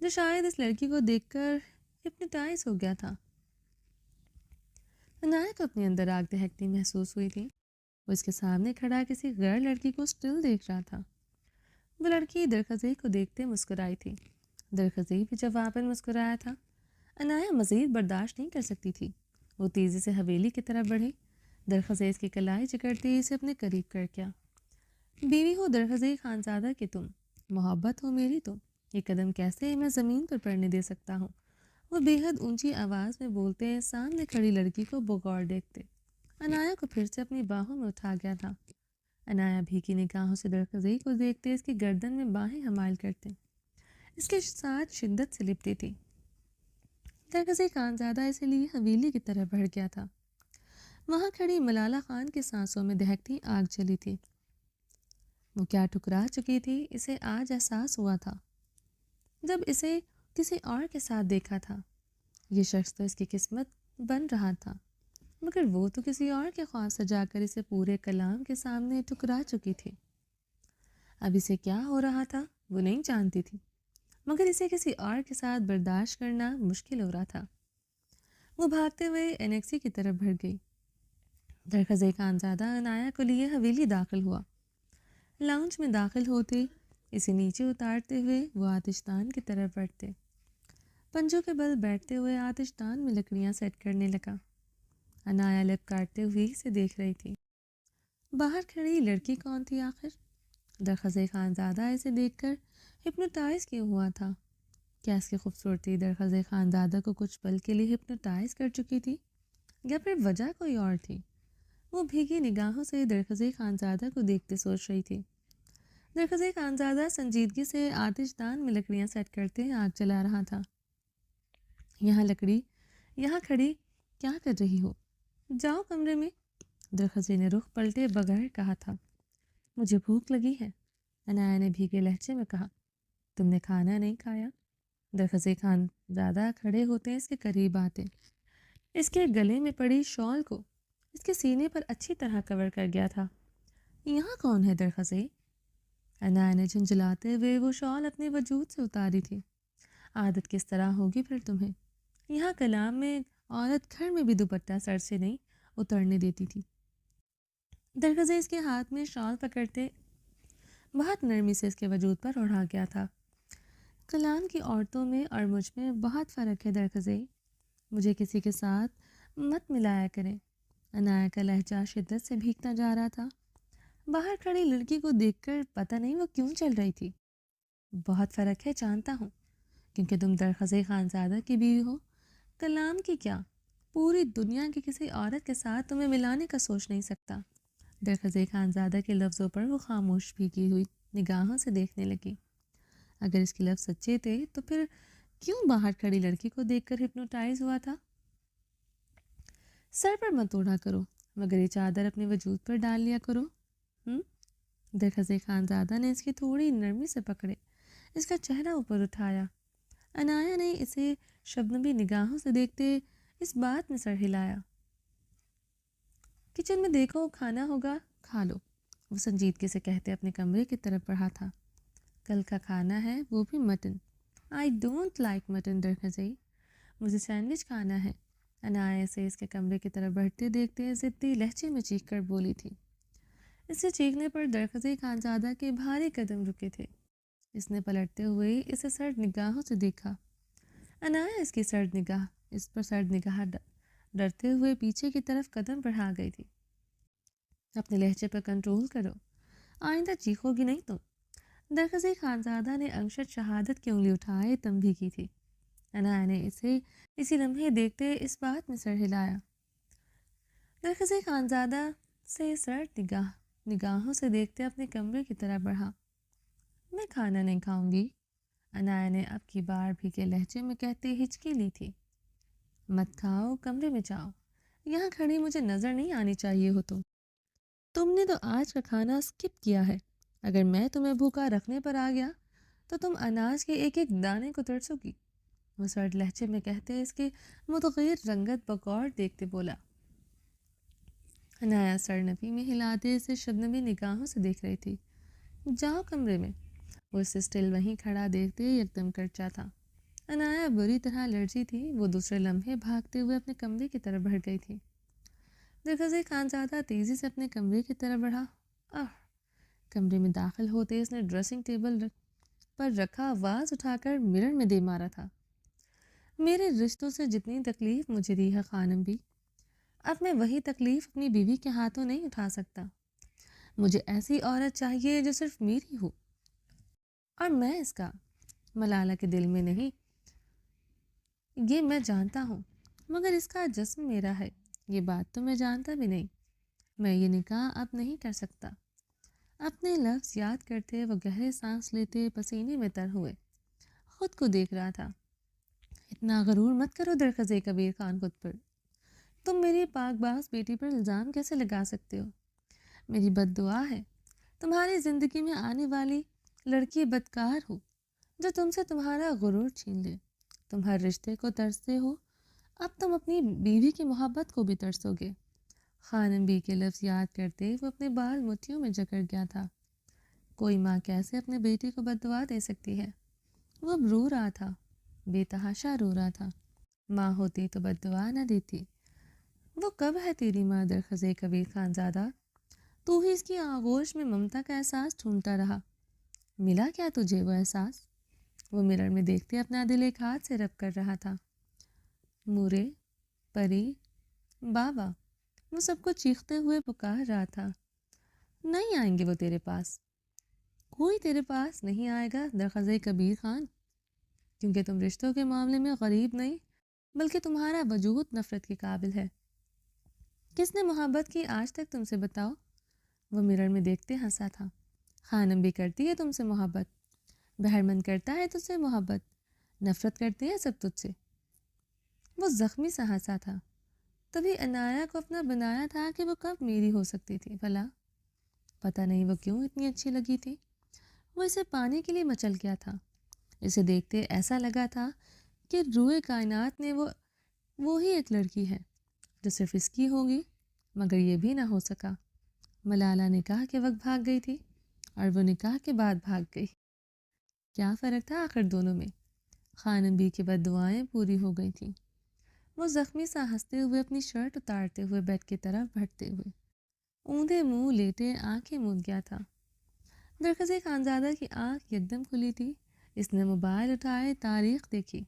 [SPEAKER 1] جو شاید اس لڑکی کو دیکھ کر ہپنوٹائز ہو گیا تھا۔ عنایا کو اپنے اندر آگ دہکتی محسوس ہوئی تھی۔ وہ اس کے سامنے کھڑا کسی غیر لڑکی کو سٹل دیکھ رہا تھا۔ وہ لڑکی درخزئی کو دیکھتے مسکرائی تھی۔ درخزئی بھی جواباً مسکرایا تھا۔ عنایا مزید برداشت نہیں کر سکتی تھی۔ وہ تیزی سے حویلی کی طرف بڑھی۔ درخزئی اس کی کلائی جکڑتے اسے اپنے قریب کر گیا۔ بیوی ہو درخزئی خانزادہ کی تم، محبت ہو میری تم، یہ قدم کیسے میں زمین پر پڑنے دے سکتا ہوں؟ وہ بے حد اونچی آواز میں بولتے سامنے کھڑی لڑکی کو بغور دیکھتے عنایا کو پھر سے اپنی باہوں میں اٹھا گیا تھا۔ عنایا بھیگی نگاہوں سے درخزئی کو دیکھتے اس کی گردن میں باہیں حمال کرتے اس کے ساتھ شدت سے لپٹی تھی۔ درخزئی خانزادہ اسی لیے حویلی کی طرف بڑھ گیا تھا۔ وہاں کھڑی ملالہ خان کی سانسوں میں دہکتی آگ جلی تھی۔ وہ کیا ٹکرا چکی تھی اسے آج احساس ہوا تھا جب اسے کسی اور کے ساتھ دیکھا تھا۔ یہ شخص تو اس کی قسمت بن رہا تھا، مگر وہ تو کسی اور کے خواب سجا کر اسے پورے کلام کے سامنے ٹکرا چکی تھی۔ اب اسے کیا ہو رہا تھا وہ نہیں جانتی تھی، مگر اسے کسی اور کے ساتھ برداشت کرنا مشکل ہو رہا تھا۔ وہ بھاگتے ہوئے انیکسی کی طرف بڑھ گئی۔ درخزئی خانزادہ عنایا کو لیے حویلی داخل ہوا۔ لاؤنج میں داخل ہوتے اسے نیچے اتارتے ہوئے وہ آتش دان کی طرف بڑھتے۔ پنجوں کے بل بیٹھتے ہوئے آتش دان میں لکڑیاں سیٹ کرنے لگا۔ عنایا لب کاٹتے ہوئے اسے دیکھ رہی تھی۔ باہر کھڑی لڑکی کون تھی آخر؟ درخزئی خانزادہ اسے دیکھ کر ہپنوٹائز کیوں ہوا تھا؟ کیا اس کی خوبصورتی درخزئی خانزادہ کو کچھ پل کے لیے ہپنوٹائز کر چکی تھی، یا پھر وجہ کوئی اور تھی؟ وہ بھیگی نگاہوں سے درخزئی خانزادہ کو دیکھتے سوچ رہی تھی۔ درخزئی خانزادہ سنجیدگی سے آتش دان میں لکڑیاں سیٹ کرتے آگ جلا رہا تھا۔ یہاں کھڑی کیا کر رہی ہو؟ جاؤ کمرے میں، درخزئی نے رخ پلٹے بغیر کہا تھا۔ مجھے بھوک لگی ہے، عنایا نے بھیگے لہجے میں کہا۔ تم نے کھانا نہیں کھایا؟ درخزئی خانزادہ کھڑے ہوتے اس کے قریب آتے اس کے گلے میں پڑی شال کو اس کے سینے پر اچھی طرح کور کر گیا تھا۔ یہاں کون ہے درخزئی؟ عنایا نے جھنجھلاتے ہوئے وہ شال اپنے وجود سے اتاری تھی۔ عادت کس طرح ہوگی پھر تمہیں؟ یہاں کلام میں عورت گھر میں بھی دوپٹہ سر سے نہیں اترنے دیتی تھی۔ درخزئی اس کے ہاتھ میں شال پکڑتے بہت نرمی سے اس کے وجود پر اڑا گیا تھا۔ کلام کی عورتوں میں اور مجھ میں بہت فرق ہے درخزئی، مجھے کسی کے ساتھ مت ملایا کریں۔ عنایا کا لہجہ شدت سے بھیگتا جا رہا تھا۔ باہر کھڑی لڑکی کو دیکھ کر پتہ نہیں وہ کیوں چل رہی تھی۔ بہت فرق ہے جانتا ہوں، کیونکہ تم درخزئی خانزادہ کی بیوی ہو۔ کلام کی کیا، پوری دنیا کی کسی عورت کے ساتھ تمہیں ملانے کا سوچ نہیں سکتا۔ درخزئی خانزادہ کے لفظوں پر وہ خاموش بھیگی ہوئی نگاہوں سے دیکھنے لگی۔ اگر اس کے لفظ سچے تھے تو پھر کیوں باہر کھڑی لڑکی کو دیکھ کر ہپنوٹائز ہوا تھا؟ سر پر مت اوڑھا کرو، مگر یہ چادر اپنے وجود پر ڈال لیا کرو۔ درخزئی خانزادہ نے اس کی تھوڑی نرمی سے پکڑے اس کا چہرہ اوپر اٹھایا۔ عنایا نے اسے شبنمی نگاہوں سے دیکھتے اس بات میں سر ہلایا۔ کچن میں دیکھو کھانا ہوگا، کھا لو، وہ سنجیدگی سے کہتے اپنے کمرے کی طرف بڑھا تھا۔ کل کا کھانا ہے، وہ بھی mutton, I don't like mutton درخزئی، مجھے سینڈوچ کھانا ہے۔ عنایہ سے اس کے کمرے کی طرف بڑھتے دیکھتے ضدی لہجے میں چیخ کر بولی تھی۔ اس سے چیخنے پر درخزئی خانزادہ کے بھاری قدم رکے تھے۔ اس نے پلٹتے ہوئے اسے سرد نگاہوں سے دیکھا۔ عنایہ اس پر سرد نگاہ ڈرتے ہوئے پیچھے کی طرف قدم بڑھا گئی تھی۔ اپنے لہجے پر کنٹرول کرو، آئندہ چیخو گی نہیں تم۔ درخزئی خانزادہ نے انشد شہادت کی انگلی اٹھائے تنبیہ کی تھی۔ عنایہ نے اسے اسی لمحے دیکھتے اس بات میں سر ہلایا۔ درخزئی خانزادہ سے سرد نگاہوں سے دیکھتے اپنے کمرے کی طرف بڑھا۔ میں کھانا نہیں کھاؤں گی، عنایہ نے اب کی بار بھی کے لہجے میں کہتے ہچکی لی تھی۔ مت کھاؤ، کمرے میں جاؤ، یہاں کھڑی مجھے نظر نہیں آنی چاہیے ہو تم نے تو آج کا کھانا اسکپ کیا ہے۔ اگر میں تمہیں بھوکا رکھنے پر آ گیا تو تم اناج کے ایک ایک دانے کو ترسو گی، وہ سرد لہجے میں کہتے اس کے متغیر رنگت بغور دیکھتے بولا۔ عنایہ سر نفی میں ہلاتے اسے شبنمی نگاہوں سے دیکھ رہی تھی۔ جاؤ کمرے میں، وہ اسے اسٹل وہیں کھڑا دیکھتے یکدم کرچا تھا۔ عنایہ بری طرح لرزی تھی، وہ دوسرے لمحے بھاگتے ہوئے اپنے کمرے کی طرف بڑھ گئی تھی۔ درخزئی خانزادہ تیزی سے اپنے کمرے کی طرف بڑھا۔ کمرے میں داخل ہوتے اس نے ڈریسنگ ٹیبل پر رکھا واز اٹھا کر مرر میں دے مارا تھا۔ میرے رشتوں سے جتنی تکلیف مجھے دی ہے خانم بھی، اب میں وہی تکلیف اپنی بیوی کے ہاتھوں نہیں اٹھا سکتا۔ مجھے ایسی عورت چاہیے جو صرف میری ہو، اور میں اس کا ملالہ کے دل میں نہیں، یہ میں جانتا ہوں، مگر اس کا جسم میرا ہے، یہ بات تو میں جانتا بھی نہیں۔ میں یہ نکاح اب نہیں کر سکتا۔ اپنے لفظ یاد کرتے وہ گہرے سانس لیتے پسینے میں تر ہوئے خود کو دیکھ رہا تھا۔ اتنا غرور مت کرو درخزئی کبیر خان خود پر، تم میری پاک باز بیٹی پر الزام کیسے لگا سکتے ہو؟ میری بد دعا ہے تمہاری زندگی میں آنے والی لڑکی بدکار ہو جو تم سے تمہارا غرور چھین لے۔ تم ہر رشتے کو ترستے ہو، اب تم اپنی بیوی کی محبت کو بھی ترسو گے۔ خانم بی کے لفظ یاد کرتے وہ اپنے بال مٹھیوں میں جکڑ گیا تھا۔ کوئی ماں کیسے اپنے بیٹی کو بد دعا دے سکتی ہے؟ وہ اب رو رہا تھا، بے تحاشا رو رہا تھا۔ ماں ہوتی تو بد دعا نہ دیتی۔ وہ کب ہے تیری ماں درخزئی کبیر خانزادہ؟ تو ہی اس کی آغوش میں ممتا کا احساس ڈھونڈتا رہا، ملا کیا تجھے وہ احساس؟ وہ مرر میں دیکھتے اپنا دل ایک ہاتھ سے رب کر رہا تھا۔ مورے، پری، بابا، وہ سب کو چیختے ہوئے پکار رہا تھا۔ نہیں آئیں گے وہ تیرے پاس، کوئی تیرے پاس نہیں آئے گا درخزئی کبیر خان، کیونکہ تم رشتوں کے معاملے میں غریب نہیں بلکہ تمہارا وجود نفرت کے قابل ہے۔ کس نے محبت کی آج تک تم سے بتاؤ؟ وہ مرر میں دیکھتے ہنسا تھا۔ خانم بھی کرتی ہے تم سے محبت، بہرمن کرتا ہے تجھ سے محبت، نفرت کرتے ہیں سب تجھ سے۔ وہ زخمی سا ہنسا تھا۔ تبھی عنایہ کو اپنا بنایا تھا کہ وہ کب میری ہو سکتی تھی بھلا؟ پتہ نہیں وہ کیوں اتنی اچھی لگی تھی۔ وہ اسے پانے کے لیے مچل گیا تھا۔ اسے دیکھتے ایسا لگا تھا کہ روئے کائنات نے وہی ایک لڑکی ہے جو صرف اس کی ہوگی، مگر یہ بھی نہ ہو سکا۔ ملالہ نکاح کے وقت بھاگ گئی تھی اور وہ نکاح کے بعد بھاگ گئی۔ کیا فرق تھا آخر دونوں میں؟ خانم بی کی بد دعائیں پوری ہو گئی تھیں۔ وہ زخمی سا ہنستے ہوئے اپنی شرٹ اتارتے ہوئے بیڈ کی طرف بڑھتے ہوئے اوندھے منہ لیٹے آنکھیں موند گیا تھا۔ درخزئی خانزادہ کی آنکھ یکدم کھلی تھی۔ اس نے موبائل اٹھائے تاریخ دیکھی۔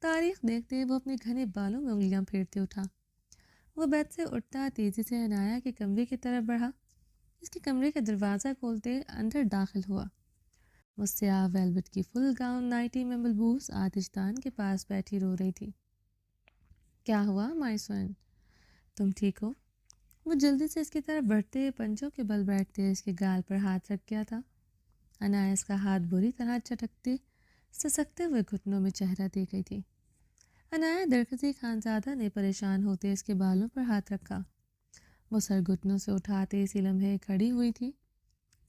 [SPEAKER 1] تاریخ دیکھتے وہ اپنے گھنے بالوں میں انگلیاں پھیرتے اٹھا۔ وہ بیڈ سے اٹھتا تیزی سے عنایہ کے کمرے کی طرف بڑھا۔ اس کے کمرے کا دروازہ کھولتے اندر داخل ہوا۔ وہ سیاہ ویلوٹ کی فل گاؤن نائٹی میں ملبوس آتش دان کے پاس بیٹھی رو رہی تھی۔ کیا ہوا مائی سون، تم ٹھیک ہو؟ وہ جلدی سے اس کی طرف بڑھتے پنجوں کے بل بیٹھتے اس کے گال پر ہاتھ رکھ گیا تھا۔ عنایہ اس کا ہاتھ بری طرح چٹکتے سسکتے ہوئے گھٹنوں میں چہرہ دے گئی تھی۔ عنایہ درخزئی خانزادہ نے پریشان ہوتے اس کے بالوں پر ہاتھ رکھا۔ وہ سر گھٹنوں سے اٹھاتے اسی لمحے کھڑی ہوئی تھی،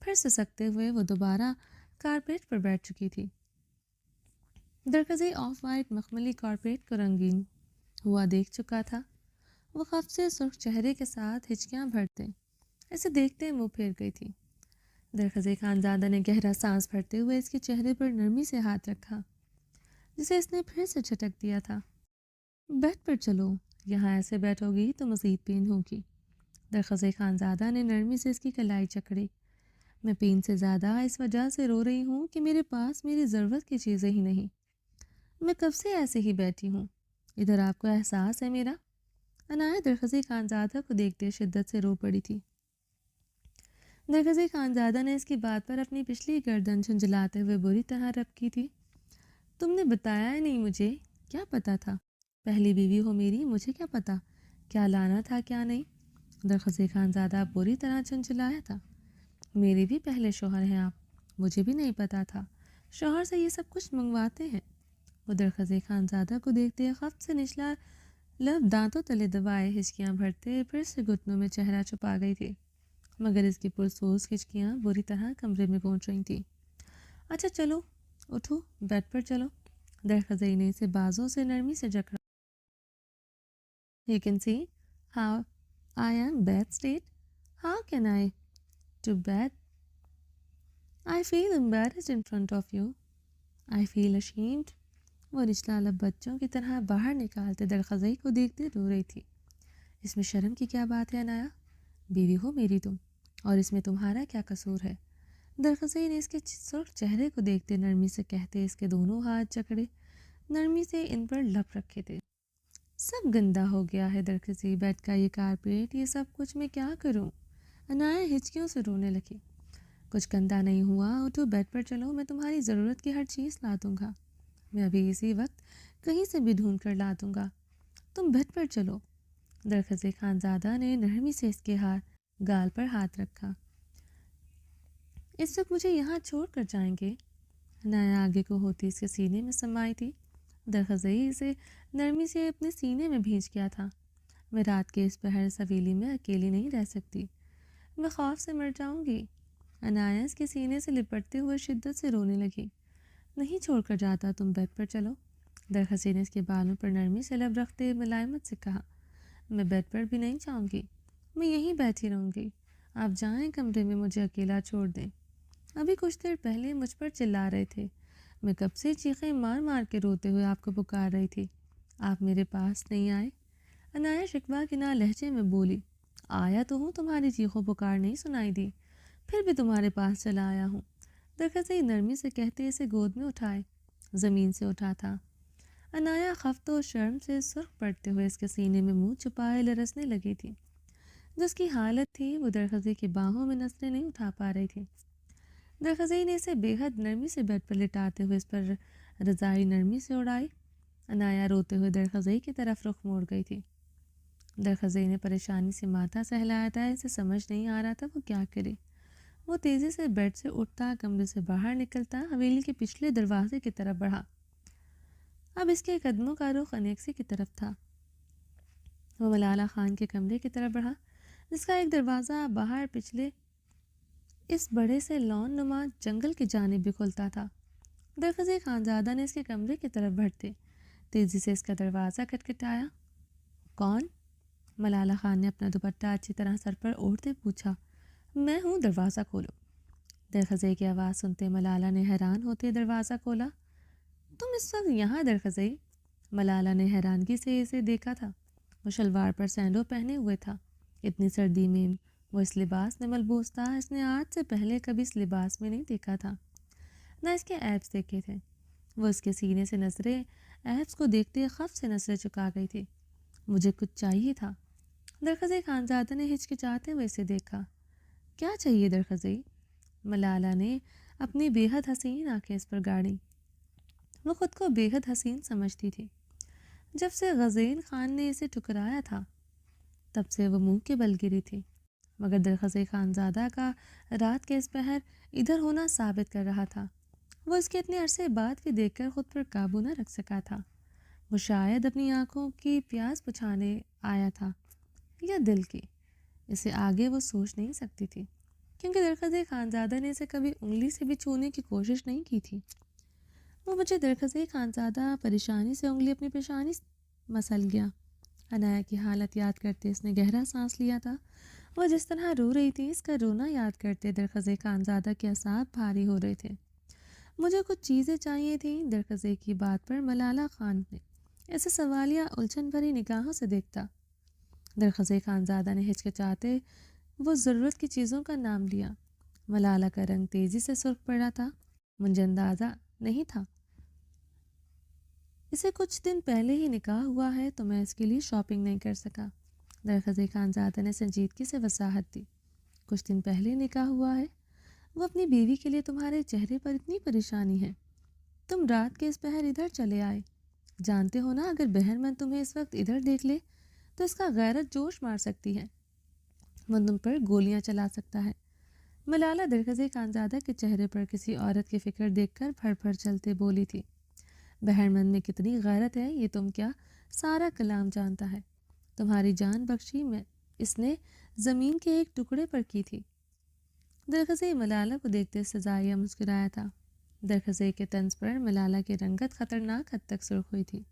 [SPEAKER 1] پھر سسکتے ہوئے وہ دوبارہ کارپیٹ پر بیٹھ چکی تھی۔ درخزئی آف وائٹ مخملی کارپیٹ کو رنگین ہوا دیکھ چکا تھا۔ وہ خف سے سرخ چہرے کے ساتھ ہچکیاں بھرتے اسے دیکھتے منہ پھیر گئی تھی۔ درخزئی خانزادہ نے گہرا سانس بھرتے ہوئے اس کے چہرے پر نرمی سے ہاتھ رکھا۔ جسے اس نے پھر سے جھٹک دیا تھا۔ بیڈ پر چلو، یہاں ایسے بیٹھو گی تو مزید پین ہوگی۔ درخزے خانزادہ نے نرمی سے اس کی کلائی جکڑی۔ میں پین سے زیادہ اس وجہ سے رو رہی ہوں کہ میرے پاس میری ضرورت کی چیزیں ہی نہیں۔ میں کب سے ایسے ہی بیٹھی ہوں، ادھر آپ کو احساس ہے میرا؟ عنایت درخزی خانزادہ کو دیکھتے شدت سے رو پڑی تھی۔ درخزی خانزادہ نے اس کی بات پر اپنی پچھلی گردن جھنجھلاتے ہوئے بری طرح رب کی تھی۔ تم نے بتایا ہی نہیں مجھے، کیا پتا تھا؟ پہلی بیوی ہو میری، مجھے کیا پتا کیا لانا تھا کیا نہیں؟ درخزی خانزادہ بری طرح جھنجھلایا تھا۔ میرے بھی پہلے شوہر ہیں آپ، مجھے بھی نہیں پتا تھا شوہر سے یہ سب کچھ منگواتے ہیں۔ وہ درخزی خانزادہ کو دیکھتے خفت سے نچلا لب دانتوں تلے دبائے ہچکیاں بھرتے پھر سے گھٹنوں میں چہرہ چھپا گئی تھی، مگر اس کی پرسوز ہچکیاں بری طرح کمرے میں گونج رہی تھیں۔ اچھا چلو، اٹھو، بیڈ پر چلو۔ درخزی نے اسے بازوں سے نرمی سے جکڑا۔ You can see how I am bad state. How can I do bad? I feel embarrassed in front of you. I feel ashamed. وہ نچلا لب بچوں کی طرح باہر نکالتے درخزی کو دیکھتے رو رہی تھی۔ اس میں شرم کی کیا بات ہے عنایا؟ بیوی ہو میری تم، اور اس میں تمہارا کیا قصور ہے؟ درخزی نے اس کے سرخ چہرے کو دیکھتے نرمی سے کہتے اس کے دونوں ہاتھ جکڑے نرمی سے ان پر لپ رکھے تھے۔ سب گندا ہو گیا ہے درخزی، بیڈ کا یہ کارپیٹ، یہ سب کچھ میں کیا کروں؟ عنایا ہچکیوں سے رونے لگی۔ کچھ گندا نہیں ہوا، اٹھو بیڈ پر چلو، میں تمہاری ضرورت کی ہر چیز لا دوں گا، میں ابھی اسی وقت کہیں سے بھی ڈھونڈ کر لا دوں گا، تم بیڈ پر چلو۔ درخزی خانزادہ نے نرمی سے اس کے گال پر ہاتھ رکھا۔ اس وقت مجھے یہاں چھوڑ کر جائیں گے؟ عنایا آگے کو ہوتی اس کے سینے میں سمائی تھی۔ درخزی اسے نرمی سے اپنے سینے میں بھینچ گیا تھا۔ میں رات کے اس پہر سویلی میں اکیلی نہیں رہ سکتی، میں خوف سے مر جاؤں گی۔ عنایا اس کے سینے سے لپٹتے ہوئے شدت سے رونے لگی۔ نہیں چھوڑ کر جاتا، تم بیڈ پر چلو۔ درخزی نے اس کے بالوں پر نرمی سے لب رکھتے ملائمت سے کہا۔ میں بیڈ پر بھی نہیں جاؤں گی، میں یہیں بیٹھی رہوں گی، آپ جائیں کمرے میں، مجھے اکیلا چھوڑ دیں۔ ابھی کچھ دیر پہلے مجھ پر چلا رہے تھے، میں کب سے چیخیں مار مار کے روتے ہوئے آپ کو پکار رہی تھی، آپ میرے پاس نہیں آئے۔ عنایا شکوہ کے نہ لہجے میں بولی۔ آیا تو ہوں، تمہاری چیخوں پکار نہیں سنائی دی، پھر بھی تمہارے پاس چلا آیا ہوں۔ درخزی نرمی سے کہتے اسے گود میں اٹھائے، زمین سے اٹھا تھا۔ عنایا خفت و شرم سے سرخ پڑتے ہوئے اس کے سینے میں منہ چھپائے لرزنے لگی تھی۔ جس کی حالت تھی وہ درخزی کی باہوں میں نظریں نہیں اٹھا پا رہی تھی۔ درخزی نے اسے بے حد نرمی سے بیڈ پر لٹاتے ہوئے اس پر رضائی نرمی سے اڑائی۔ عنایا روتے ہوئے درخزی کی طرف رخ موڑ گئی تھی۔ درخزی نے پریشانی سے ماتھا سہلایا تھا، اسے سمجھ نہیں آ رہا تھا وہ کیا کرے۔ وہ تیزی سے بیڈ سے اٹھتا، کمرے سے باہر نکلتا، حویلی کے پچھلے دروازے کی طرف بڑھا۔ اب اس کے قدموں کا رخ انیکسی کی طرف تھا۔ وہ ملالہ خان کے کمرے کی طرف بڑھا، جس کا ایک دروازہ باہر پچھلے اس بڑے سے لان نما جنگل کی جانب بھی کھلتا تھا۔ درخزی خانزادہ نے اس کے کمرے کی طرف بڑھتے تیزی سے اس کا دروازہ کھٹکھٹایا۔ کون؟ ملالہ خان نے اپنا دوپٹہ اچھی طرح سر پر اوڑھتے پوچھا۔ میں ہوں، دروازہ کھولو۔ درخزی کی آواز سنتے ملالہ نے حیران ہوتے دروازہ کھولا۔ تم اس وقت یہاں درخزی؟ ملالہ نے حیرانگی سے اسے دیکھا تھا۔ وہ شلوار پر سینڈو پہنے ہوئے تھا۔ اتنی سردی میں وہ اس لباس میں ملبوس تھا، اس نے آج سے پہلے کبھی اس لباس میں نہیں دیکھا تھا، نہ اس کے ایبس دیکھے تھے۔ وہ اس کے سینے سے نظریں ایبس کو دیکھتے خف سے نظریں چکا گئی تھی۔ مجھے کچھ چاہیے تھا۔ درخزی خانزادہ نے ہچکچاتے ہوئے اسے دیکھا۔ کیا چاہیے درخزی؟ ملالہ نے اپنی بے حد حسین آنکھیں اس پر گاڑی۔ وہ خود کو بے حد حسین سمجھتی تھی۔ جب سے غزین خان نے اسے ٹھکرایا تھا تب سے وہ منہ کے بل گری تھی، مگر درخزی خانزادہ کا رات کے اس پہر ادھر ہونا ثابت کر رہا تھا۔ وہ اس کے اتنے عرصے بعد بھی دیکھ کر خود پر قابو نہ رکھ سکا تھا۔ وہ شاید اپنی آنکھوں کی پیاس بجھانے آیا تھا یا دل کی، اسے آگے وہ سوچ نہیں سکتی تھی، کیونکہ درخزی خانزادہ نے اسے کبھی انگلی سے بھی چھونے کی کوشش نہیں کی تھی۔ وہ مجھے درخزی خانزادہ پریشانی سے انگلی اپنی پیشانی مسل گیا۔ عنایا کی حالت یاد کرتے اس نے گہرا سانس لیا تھا۔ وہ جس طرح رو رہی تھی، اس کا رونا یاد کرتے درخزی خانزادہ کے اعصاب بھاری ہو رہے تھے۔ مجھے کچھ چیزیں چاہیے تھیں۔ درخزے کی بات پر ملالہ خان نے اسے سوالیہ الجھن بھری نگاہوں سے دیکھتا۔ درخزے خانزادہ نے ہچکچاتے وہ ضرورت کی چیزوں کا نام لیا۔ ملالہ کا رنگ تیزی سے سرخ پڑا تھا۔ مجھے اندازہ نہیں تھا، اسے کچھ دن پہلے ہی نکاح ہوا ہے تو میں اس کے لیے شاپنگ نہیں کر سکا۔ درخزے خانزادہ نے سنجیدگی سے وضاحت دی۔ کچھ دن پہلے نکاح ہوا ہے؟ وہ اپنی بیوی کے لیے تمہارے چہرے پر اتنی پریشانی ہے؟ تم رات کے اس پہر ادھر چلے آئے، جانتے ہو نا اگر بہرمند تمہیں اس وقت ادھر دیکھ لے تو اس کا غیرت جوش مار سکتی ہے، وہ تم پر گولیاں چلا سکتا ہے۔ ملالہ درخزے خانزادہ کے چہرے پر کسی عورت کی فکر دیکھ کر پھڑ پھڑ چلتے بولی تھی۔ بہرمند میں کتنی غیرت ہے یہ تم کیا سارا کلام جانتا ہے۔ تمہاری جان بخشی میں اس نے زمین کے ایک ٹکڑے پر کی تھی۔ درخزے ملالہ کو دیکھتے سزائیہ مسکرایا تھا۔ درخزے کے طنز پر ملالہ کی رنگت خطرناک حد تک سرخ ہوئی تھی۔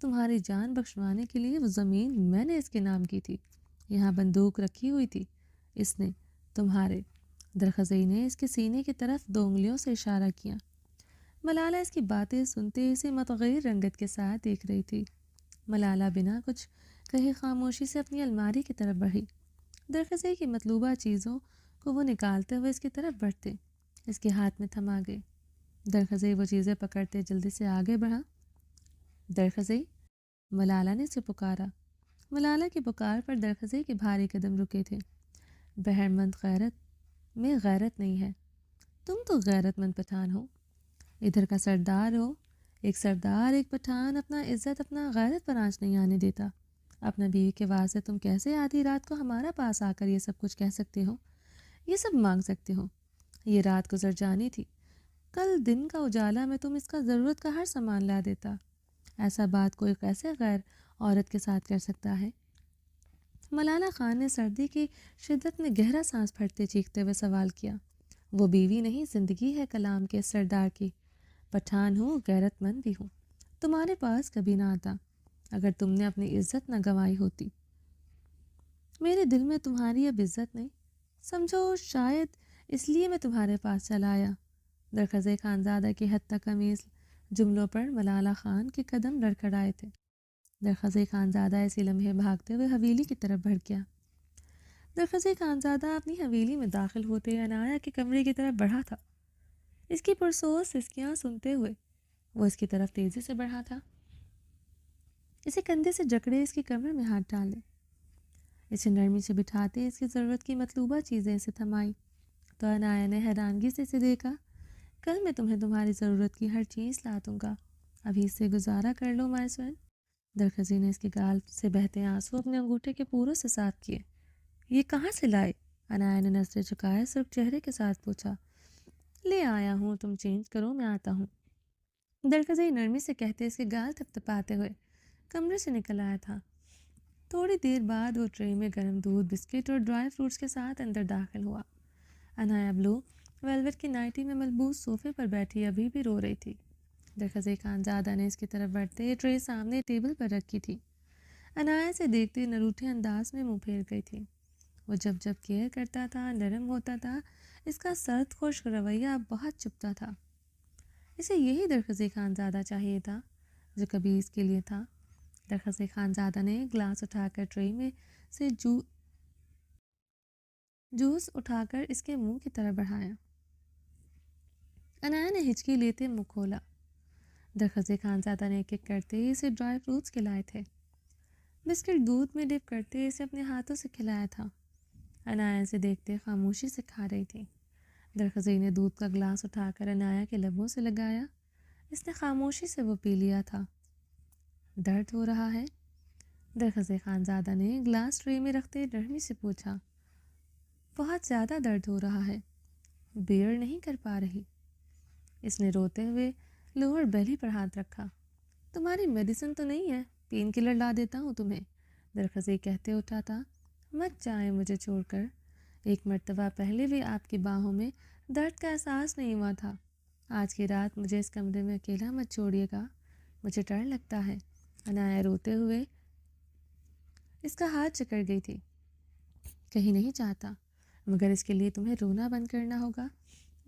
[SPEAKER 1] تمہاری جان بخشوانے کے لیے وہ زمین میں نے اس کے نام کی تھی، یہاں بندوق رکھی ہوئی تھی اس نے تمہارے۔ درخزے نے اس کے سینے کی طرف 2 انگلیوں سے اشارہ کیا۔ ملالہ اس کی باتیں سنتے اسے متغیر رنگت کے ساتھ دیکھ رہی تھی۔ ملالہ بنا کچھ کہے خاموشی سے اپنی الماری کی طرف بڑھی۔ درخزے کی مطلوبہ چیزوں کو وہ نکالتے ہوئے اس کی طرف بڑھتے اس کے ہاتھ میں تھما گئے۔ درخزے وہ چیزیں پکڑتے جلدی سے آگے بڑھا۔ درخزے، ملالہ نے اسے پکارا۔ ملالہ کی پکار پر درخزے کے بھاری قدم رکے تھے۔ بہرمند غیرت میں غیرت نہیں ہے، تم تو غیرت مند پٹھان ہو، ادھر کا سردار ہو۔ ایک سردار ایک پٹھان اپنا عزت اپنا غیرت پر آنچ نہیں آنے دیتا۔ اپنا بیوی کے واسطے تم کیسے آدھی رات کو ہمارا پاس آ کر یہ سب کچھ کہہ سکتے ہو، یہ سب مانگ سکتے ہو؟ یہ رات گزر جانی تھی، کل دن کا اجالا میں تم اس کا ضرورت کا ہر سامان لا دیتا۔ ایسا بات کوئی کیسے غیر عورت کے ساتھ کر سکتا ہے؟ ملالہ خان نے سردی کی شدت میں گہرا سانس پھڑتے چیختے ہوئے سوال کیا۔ وہ بیوی نہیں زندگی ہے کلام کے سردار کی، پٹھان ہوں غیرت مند بھی ہوں، تمہارے پاس کبھی نہ آتا اگر تم نے اپنی عزت نہ گنوائی ہوتی۔ میرے دل میں تمہاری اب عزت نہیں، سمجھو شاید اس لیے میں تمہارے پاس چلا آیا۔ درخزے خانزادہ کی حد تک قمیض جملوں پر ملالہ خان کے قدم لڑکھڑائے تھے۔ درخزے خانزادہ اسی لمحے بھاگتے ہوئے حویلی کی طرف بڑھ گیا۔ درخزے خانزادہ اپنی حویلی میں داخل ہوتے عنایا کے کمرے کی طرف بڑھا تھا۔ اس کی پرسوز سسکیاں سنتے ہوئے وہ اس کی طرف تیزی سے بڑھا تھا۔ اسے کندھے سے جکڑے اس کی کمر میں ہاتھ ڈالے، اسے نرمی سے بٹھاتے اس کی ضرورت کی مطلوبہ چیزیں اسے تھمائی تو عنایا نے حیرانگی سے اسے دیکھا۔ کل میں تمہیں تمہاری ضرورت کی ہر چیز لا دوں گا، ابھی اس سے گزارا کر لو مائی سوین۔ درخزی نے اس کے گال سے بہتے آنسو اپنے انگوٹھے کے پوروں سے صاف کیے۔ یہ کہاں سے لائے؟ عنایا نے نظریں چکائے سرخ چہرے کے ساتھ پوچھا۔ لے آیا ہوں، تم چینج کرو میں آتا ہوں، درخزی نرمی سے کہتے اس کے گال تپتپاتے ہوئے کمرے سے نکل آیا تھا۔ تھوڑی دیر بعد وہ ٹرے میں گرم دودھ، بسکٹ اور ڈرائی فروٹس کے ساتھ اندر داخل ہوا۔ عنایا بلو ویلویٹ کی نائٹی میں ملبوس صوفے پر بیٹھی ابھی بھی رو رہی تھی۔ درخزے خانزادہ نے اس کی طرف بڑھتے ٹرے سامنے ٹیبل پر رکھی تھی۔ عنایا سے دیکھتے نروٹھے انداز میں منہ پھیر گئی تھی۔ وہ جب جب کیئر کرتا تھا نرم ہوتا تھا، اس کا سرد خشک رویہ بہت چبھتا تھا۔ اسے یہی درخزے خانزادہ چاہیے تھا جو کبھی اس کے لیے تھا۔ درخزے خانزادہ نے گلاس اٹھا کر ٹرے میں سے جوس اٹھا کر اس کے منہ کی طرف بڑھایا۔ عنایا نے ہچکی لیتے منہ کھولا۔ درخزے خانزادہ نے ایک ایک کرتے اسے ڈرائی فروٹس کھلائے تھے۔ بسکٹ دودھ میں ڈپ کرتے اسے اپنے ہاتھوں سے کھلایا تھا۔ عنایا سے دیکھتے خاموشی سے کھا رہی تھی۔ درخزی نے دودھ کا گلاس اٹھا کر عنایا کے لبوں سے لگایا۔ اس نے خاموشی سے وہ پی لیا تھا۔ درد ہو رہا ہے؟ درخزے خانزادہ نے گلاس ٹرے میں رکھتے نرمی سے پوچھا۔ بہت زیادہ درد ہو رہا ہے، بیئر نہیں کر پا رہی۔ اس نے روتے ہوئے لوور بیلی پر ہاتھ رکھا۔ تمہاری میڈیسن تو نہیں ہے، پین کلر لا دیتا ہوں تمہیں، درخزی کہتے اٹھا تھا۔ مت جائیں مجھے چھوڑ کر، ایک مرتبہ پہلے بھی آپ کی باہوں میں درد کا احساس نہیں ہوا تھا۔ آج کی رات مجھے اس کمرے میں اکیلا مت چھوڑیے گا، مجھے ڈر لگتا ہے۔ عنایا روتے ہوئے اس کا ہاتھ جکڑ گئی تھی۔ کہیں نہیں چاہتا، مگر اس کے لیے تمہیں رونا بند کرنا ہوگا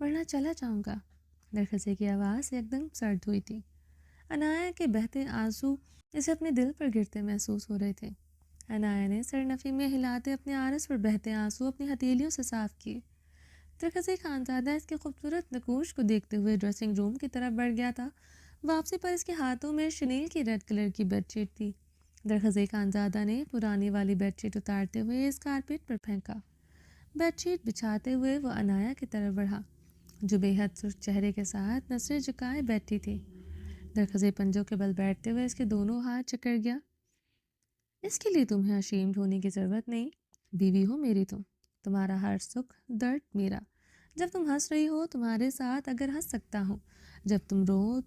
[SPEAKER 1] ورنہ چلا جاؤں گا۔ درخزے کی آواز یکدم سرد ہوئی تھی۔ عنایا کے بہتے آنسو اسے اپنے دل پر گرتے محسوس ہو رہے تھے۔ عنایا نے سر نفی میں ہلاتے اپنے عارض پر بہتے آنسو اپنی ہتھیلیوں سے صاف کیے۔ درخزے خانزادہ اس کے خوبصورت نقوش کو دیکھتے ہوئے ڈریسنگ روم کی طرف بڑھ گیا تھا۔ واپسی پر اس کے ہاتھوں میں شنیل کی ریڈ کلر کی بیڈ شیٹ تھی۔ درخزے خانزادہ نے پرانی والی بیڈ شیٹ اتارتے ہوئے اس کارپیٹ پر پھینکا۔ بیڈ شیٹ بچھاتے ہوئے وہ عنایا کی طرف بڑھا، جو بے حد سرخ چہرے کے ساتھ نظریں جھکائے بیٹھی تھی۔ درخزے پنجوں کے بل بیٹھتے ہوئے اس کے دونوں ہاتھ چکر گیا۔ اس کے لیے تمہیں ashamed ہونے کی ضرورت نہیں، بیوی ہو میری تم، تمہارا ہر سکھ درد میرا۔ جب تم ہنس رہی ہو تمہارے ساتھ اگر ہنس سکتا ہوں، جب تم رو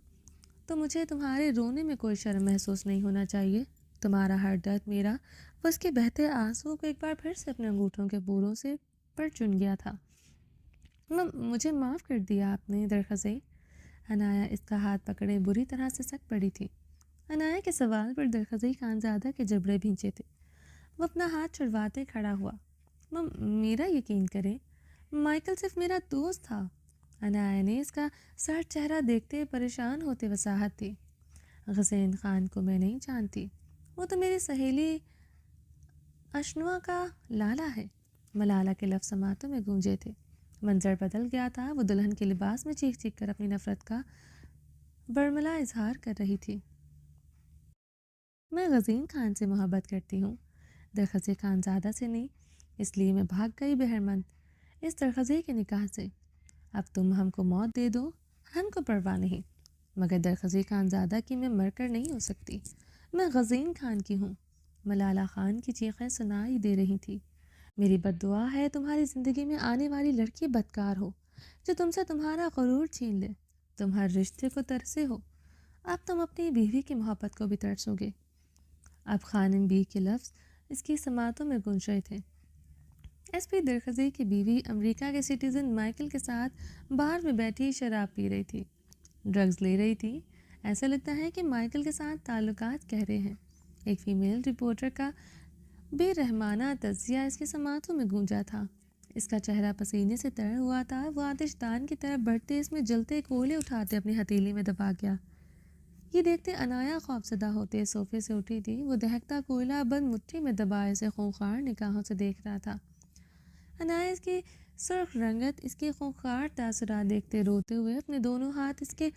[SPEAKER 1] تو مجھے تمہارے رونے میں کوئی شرم محسوس نہیں ہونا چاہیے۔ تمہارا ہر درد میرا۔ وہ اس کے بہتے آنسو کو ایک بار پھر سے اپنے انگوٹھوں کے بولوں سے پر چن گیا تھا۔ مجھے معاف کر دیا آپ نے درخزے۔ عنایا اس کا ہاتھ پکڑے بری طرح سے سک پڑی تھی۔ عنایا کے سوال پر درخزی خانزادہ کے جبڑے بھینچے تھے۔ وہ اپنا ہاتھ چھڑواتے کھڑا ہوا۔ میرا یقین کریں، مائیکل صرف میرا دوست تھا۔ عنایا نے اس کا سرد چہرہ دیکھتے پریشان ہوتے وضاحت دی۔ غزین خان کو میں نہیں جانتی، وہ تو میری سہیلی اشنوا کا لالا ہے۔ ملالہ کے لفظ سماعتوں میں گونجے تھے۔ منظر بدل گیا تھا۔ وہ دلہن کے لباس میں چیخ چیخ کر اپنی نفرت کا برملا اظہار کر رہی تھی۔ میں غزین خان سے محبت کرتی ہوں، درخزے خانزادہ سے نہیں، اس لیے میں بھاگ گئی بہرمند اس درخزے کے نکاح سے۔ اب تم ہم کو موت دے دو، ہم کو پرواہ نہیں، مگر درخزے خانزادہ کی میں مر کر نہیں ہو سکتی۔ میں غزین خان کی ہوں۔ ملالہ خان کی چیخیں سنائی دے رہی تھی۔ میری بد دعا ہے تمہاری زندگی میں آنے والی لڑکی بدکار ہو، جو تم سے تمہارا غرور چھین لے، تم ہر رشتے کو ترسے ہو، اب تم اپنی بیوی کی محبت کو بھی ترسو گے۔ اب خانم بی کے لفظ اس کی سماعتوں میں گونج رہے تھے۔ ایس پی درخزے کی بیوی امریکہ کے سٹیزن مائیکل کے ساتھ بار میں بیٹھی شراب پی رہی تھی، ڈرگز لے رہی تھی۔ ایسا لگتا ہے کہ مائیکل کے ساتھ تعلقات گہرے ہیں۔ ایک فیمیل رپورٹر کا بے رحمانہ تجزیہ اس کی سماعتوں میں گونجا تھا۔ اس کا چہرہ پسینے سے تر ہوا تھا۔ وہ آتش دان کی طرف بڑھتے اس میں جلتے کوئلے اٹھاتے اپنی ہتھیلی میں دبا گیا۔ یہ دیکھتے عنایا خوفزدہ ہوتے صوفے سے اٹھی تھی۔ وہ دہکتا کوئلہ بند مٹھی میں دبائے اسے خونخوار نگاہوں سے دیکھ رہا تھا۔ عنایا اس کی سرخ رنگت، اس کے خونخوار تاثرات دیکھتے روتے ہوئے اپنے دونوں ہاتھ اس کے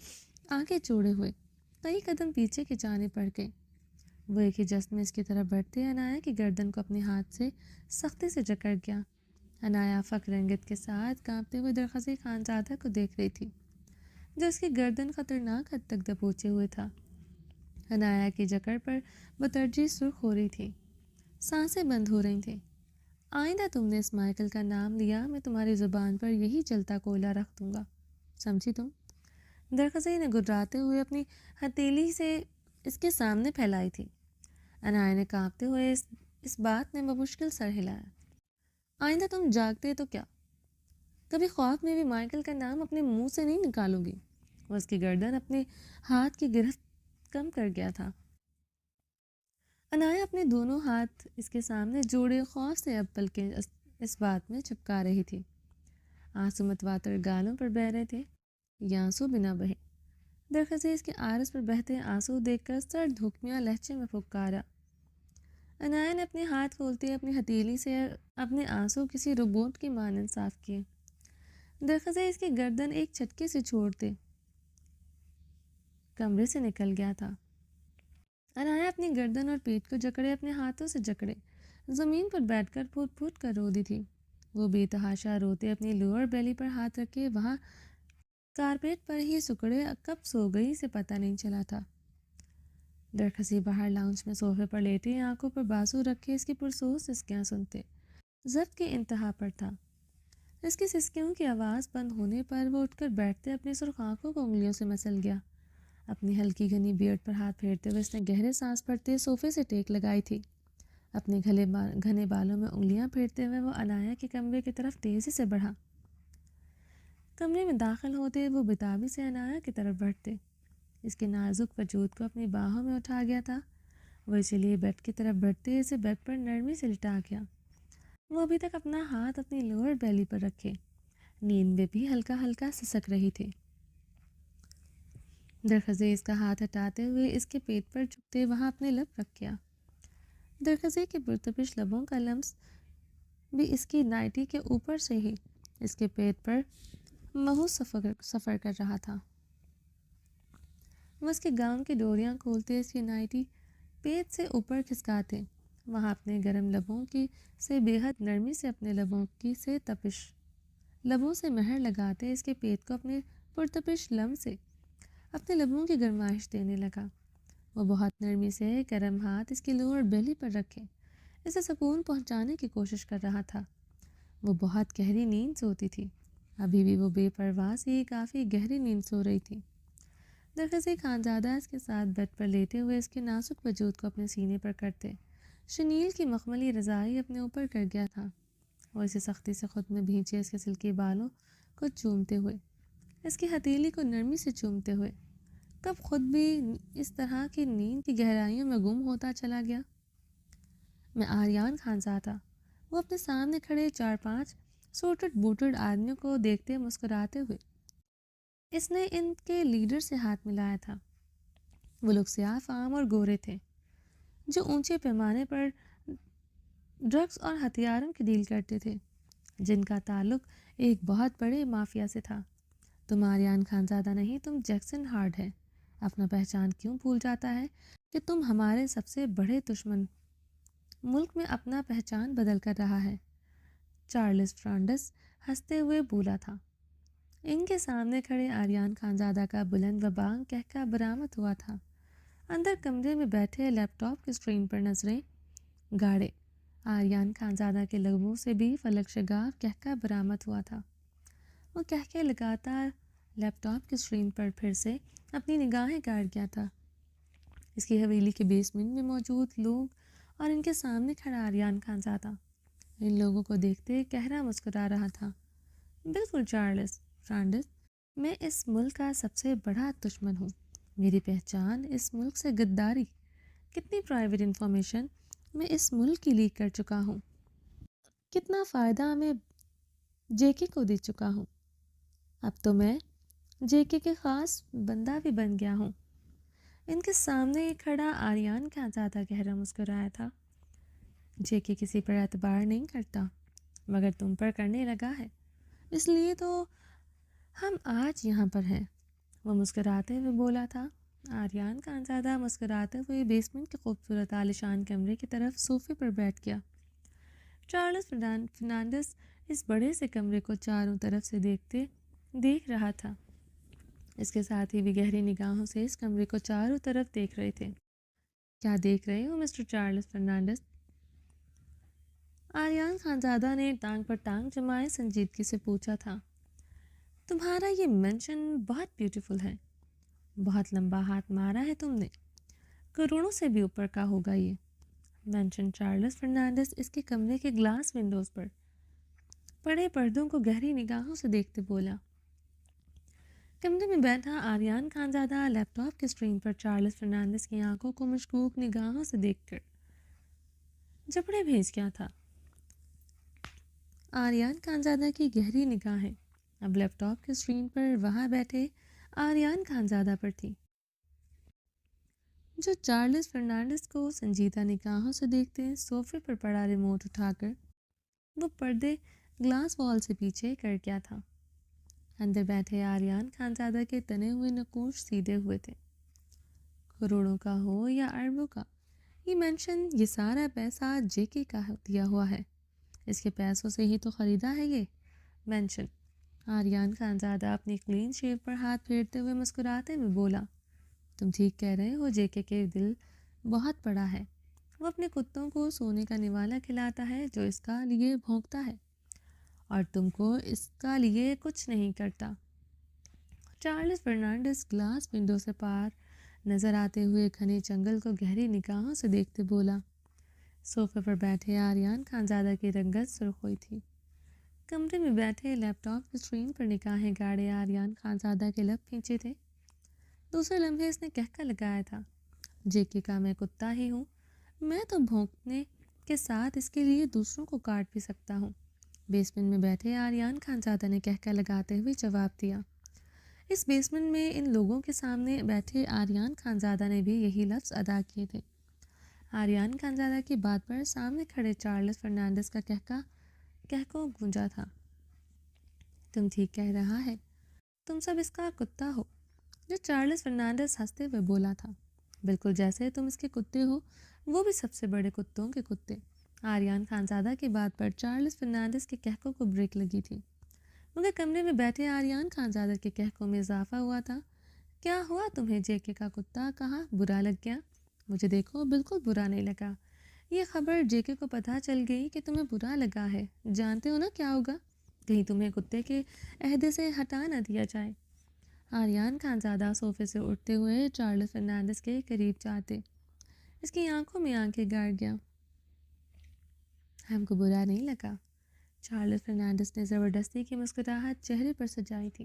[SPEAKER 1] آگے جوڑے ہوئے کئی قدم پیچھے کی جانب بڑھ گئے۔ وہ ایک ہی جست میں اس کی طرف بڑھتے عنایا کی گردن کو اپنے ہاتھ سے سختی سے جکڑ گیا۔ عنایا فخر رنگت کے ساتھ کانپتے ہوئے درخزے خانزادہ کو دیکھ رہی تھی، جو اس کی گردن خطرناک حد تک دبوچے ہوئے تھا۔ عنایا کی جکڑ پر بترجیح سرخ ہو رہی تھی، سانسیں بند ہو رہی تھیں۔ آئندہ تم نے اس مائیکل کا نام لیا، میں تمہاری زبان پر یہی جلتا کوئلہ رکھ دوں گا، سمجھی تم؟ درخزے نے گڈراتے ہوئے اپنی ہتھیلی سے اس کے سامنے پھیلائی تھی۔ عنایا نے کانپتے ہوئے اس بات نے بمشکل سر ہلایا۔ آئندہ تم جاگتے تو کیا کبھی خواب میں بھی مائیکل کا نام اپنے منہ سے نہیں نکالو گی؟ وہ اس کی گردن اپنے ہاتھ کی گرفت کم کر گیا تھا۔ عنایا اپنے دونوں ہاتھ اس کے سامنے جوڑے خوف سے اب پلکیں اس بات میں چپکا رہی تھی۔ آنسو متواتر گالوں پر بہہ رہے تھے۔ یہ آنسو بنا بہے۔ درخزے اس کے عارض پر بہتے آنسو دیکھ کر سرد حکمیہ لہجے میں پھپکارا۔ عنایا نے اپنے ہاتھ کھولتے اپنی ہتھیلی سے اپنے آنسو کسی روبوٹ کی مانند صاف کیے۔ درخزے اس کی گردن ایک جھٹکے سے چھوڑتے کمرے سے نکل گیا تھا۔ عنایا اپنی گردن اور پیٹھ کو جکڑے اپنے ہاتھوں سے جکڑے زمین پر بیٹھ کر پھوٹ پھوٹ کر رو دی تھی۔ وہ بے تحاشا روتے اپنی لوور بیلی پر ہاتھ رکھے وہاں کارپیٹ پر ہی سکڑے کب سو گئی سے پتہ نہیں چلا تھا۔ درخزی باہر لاؤنج میں صوفے پر لیٹے آنکھوں پر بازو رکھے اس کی پرسوز سسکیاں سنتے ضبط کے انتہا پر تھا۔ اس کی سسکیوں کی آواز بند ہونے پر وہ اٹھ کر بیٹھتے اپنی سرخ آنکھوں کو انگلیوں سے مسل گیا۔ اپنی ہلکی گھنی بیئرڈ پر ہاتھ پھیرتے ہوئے اس نے گہرے سانس بھرتے صوفے سے ٹیک لگائی تھی۔ اپنے گھنے بالوں میں انگلیاں پھیرتے ہوئے وہ عنایا کے کمرے کی طرف تیزی سے بڑھا۔ کمرے میں داخل ہوتے وہ بتابی سے عنایا کی طرف بڑھتے اس کے نازک وجود کو اپنی باہوں میں اٹھا گیا تھا۔ وہ اسی لیے بیڈ کی طرف بڑھتے اسے بیڈ پر نرمی سے لٹا گیا۔ وہ ابھی تک اپنا ہاتھ اپنی لوور بیلی پر رکھے نیند میں بھی ہلکا ہلکا سسک رہی تھی۔ درخزیز کا ہاتھ ہٹاتے ہوئے اس کے پیٹ پر جھکتے وہاں اپنے لب رکھ گیا۔ درخزے کے پرتپش لبوں کا لمس بھی اس کی نائٹی کے اوپر سے ہی اس کے پیٹ پر مہوس سفر کر رہا تھا۔ وہ اس کے گاؤن کی ڈوریاں کھولتے اس کی نائٹی پیٹ سے اوپر کھسکاتے وہاں اپنے گرم لبوں کی سے بے حد نرمی سے اپنے لبوں کی سے تپش لبوں سے مہر لگاتے اس کے پیٹ کو اپنے پرتپش لم سے اپنے لبوں کی گرمائش دینے لگا۔ وہ بہت نرمی سے گرم ہاتھ اس کی لوور بیلی پر رکھے اسے سکون پہنچانے کی کوشش کر رہا تھا۔ وہ بہت گہری نیند سوتی تھی، ابھی بھی وہ بے پرواہ سی کافی گہری نیند سو رہی تھی۔ درخزی خانزادہ اس کے ساتھ بیڈ پر لیٹے ہوئے اس کے نازک وجود کو اپنے سینے پر کرتے شنیل کی مخملی رضائی اپنے اوپر کر گیا تھا۔ وہ اسے سختی سے خود میں بھینچے اس کے سلکی بالوں کو چومتے ہوئے اس کی ہتھیلی کو نرمی سے چومتے ہوئے کب خود بھی اس طرح کی نیند کی گہرائیوں میں گم ہوتا چلا گیا۔ میں آریان خانزادہ، وہ اپنے سامنے کھڑے 4-5 سوٹڈ بوٹڈ آدمیوں کو دیکھتے مسکراتے ہوئے اس نے ان کے لیڈر سے ہاتھ ملایا تھا۔ وہ لوگ سیاہ فام اور گورے تھے جو اونچے پیمانے پر ڈرگز اور ہتھیاروں کی ڈیل کرتے تھے، جن کا تعلق ایک بہت بڑے مافیا سے تھا۔ تم آریان خانزادہ نہیں، تم جیکسن ہارڈ ہے۔ اپنا پہچان کیوں بھول جاتا ہے کہ تم ہمارے سب سے بڑے دشمن ملک میں اپنا پہچان بدل کر رہا ہے۔ چارلس فرانڈس ہنستے ہوئے بولا تھا۔ ان کے سامنے کھڑے آریان خانزادہ کا بلند و بانگ کہکا برآمد ہوا تھا۔ اندر کمرے میں بیٹھے لیپ ٹاپ کی اسکرین پر نظریں گاڑے آریان خانزادہ کے لبوں سے بھی فلک شگاف کہکا برآمد ہوا تھا۔ وہ کہکے لگاتار لیپ ٹاپ کی اسکرین پر پھر سے اپنی نگاہیں گاڑ گیا تھا۔ اس کی حویلی کے بیسمنٹ میں موجود لوگ اور ان کے سامنے کھڑا آریان خانزادہ ان لوگوں کو دیکھتے گہرا مسکرا رہا تھا۔ بالکل چارلس فرانڈس، میں اس ملک کا سب سے بڑا دشمن ہوں۔ میری پہچان اس ملک سے غداری، کتنی پرائیویٹ انفارمیشن میں اس ملک کی لیک کر چکا ہوں، کتنا فائدہ میں جے کے کو دے چکا ہوں۔ اب تو میں جے کے خاص بندہ بھی بن گیا ہوں۔ ان کے سامنے کھڑا آریان خانزادہ گہرا مسکرایا تھا۔ جے کے کسی پر اعتبار نہیں کرتا مگر تم پر کرنے لگا ہے، اس لیے تو ہم آج یہاں پر ہیں۔ وہ مسکراتے ہوئے بولا تھا۔ آریان خانزادہ مسکراتے ہوئے بیسمنٹ کے خوبصورت عالیشان کمرے کی طرف صوفے پر بیٹھ گیا۔ چارلس فرنانڈس اس بڑے سے کمرے کو چاروں طرف سے دیکھ رہا تھا۔ اس کے ساتھی بھی گہری نگاہوں سے اس کمرے کو چاروں طرف دیکھ رہے تھے۔ کیا دیکھ رہے ہو mister Charles Fernandes? Aryan Khanzada نے ٹانگ پر ٹانگ جمائے سنجیدگی سے پوچھا تھا۔ تمہارا یہ مینشن بہت بیوٹیفل ہے، بہت لمبا ہاتھ مارا ہے تم نے، کروڑوں سے بھی اوپر کا ہوگا یہ مینشن۔ چارلس فرنانڈس اس کے کمرے کے گلاس ونڈوز پر پڑے پردوں کو گہری نگاہوں سے دیکھتے بولا۔ کمرے میں بیٹھا آریان خانزادہ لیپ ٹاپ کی اسکرین پر چارلس فرنانڈس کی آنکھوں کو مشکوک نگاہوں سے دیکھ کر جبڑے بھیج گیا تھا۔ آریان خانزادہ کی گہری نگاہیں اب لیپ ٹاپ کی اسکرین پر وہاں بیٹھے آریان خانزادہ پر تھی، جو چارلس فرنانڈس کو سنجیدہ نگاہوں سے دیکھتے صوفے پر پڑا ریموٹ اٹھا کر وہ پردے گلاس وال سے پیچھے کر گیا تھا۔ اندر بیٹھے آریان خانزادہ کے تنے ہوئے نقوش سیدھے ہوئے تھے۔ کروڑوں کا ہو یا اربوں کا، یہ مینشن، یہ سارا پیسہ جے کے کا دیا ہوا ہے، اس کے پیسوں سے ہی تو خریدا ہے یہ مینشن۔ آریان خانزادہ اپنی کلین شیو پر ہاتھ پھیرتے ہوئے مسکراتے ہوئے بولا۔ تم ٹھیک کہہ رہے ہو، جے کے دل بہت بڑا ہے، وہ اپنے کتوں کو سونے کا نوالا کھلاتا ہے جو اس کا لیے بھونکتا ہے، اور تم کو اس کا لیے کچھ نہیں کرتا۔ چارلس فرنانڈس گلاس ونڈو سے پار نظر آتے ہوئے گھنے جنگل کو گہری نگاہوں سے دیکھتے بولا۔ صوفے پر بیٹھے آریان خانزادہ کی رنگت سرخ ہوئی تھی۔ کمرے میں بیٹھے لیپ ٹاپ کی اسکرین پر نگاہیں گاڑے آریان خانزادہ کے لب کھینچے تھے۔ دوسرے لمحے اس نے کہکا لگایا تھا، جے کے کا میں کتا ہی ہوں، میں تو بھونکنے کے ساتھ اس کے لیے دوسروں کو کاٹ بھی سکتا ہوں۔ بیسمنٹ میں بیٹھے آریان خانزادہ نے کہکا لگاتے ہوئے جواب دیا۔ اس بیسمنٹ میں ان لوگوں کے سامنے بیٹھے آریان خانزادہ نے بھی یہی لفظ ادا کیے تھے۔ آریان خانزادہ کی بات پر سامنے کھڑے چارلس فرنانڈس کا کہکو گونجا تھا۔ تم ٹھیک کہہ رہا ہے، تم سب اس کا کتا ہو۔ جو چارلس فرنانڈس ہنستے ہوئے بولا تھا، بالکل جیسے تم اس کے کتے ہو، وہ بھی سب سے بڑے کتوں کے کتے۔ آریان خانزادہ کی بات پر چارلس فرنانڈس کے کہکوں کو بریک لگی تھی، مگر کمرے میں بیٹھے آریان خانزادہ کے کہکوں میں اضافہ ہوا تھا۔ کیا ہوا تمہیں جے کے کا کتا کہا برا لگ گیا؟ مجھے دیکھو، بالکل برا نہیں لگا۔ یہ خبر جے کے کو پتہ چل گئی کہ تمہیں برا لگا ہے، جانتے ہو نا کیا ہوگا؟ کہیں تمہیں کتے کے عہدے سے ہٹا نہ دیا جائے۔ آریان خانزادہ صوفے سے اٹھتے ہوئے چارلس فرنانڈس کے قریب جاتے، اس کی آنکھوں میں آنکھیں گاڑ گیا۔ ہم کو برا نہیں لگا۔ چارلس فرنانڈس نے زبردستی کی مسکراہٹ چہرے پر سجائی تھی۔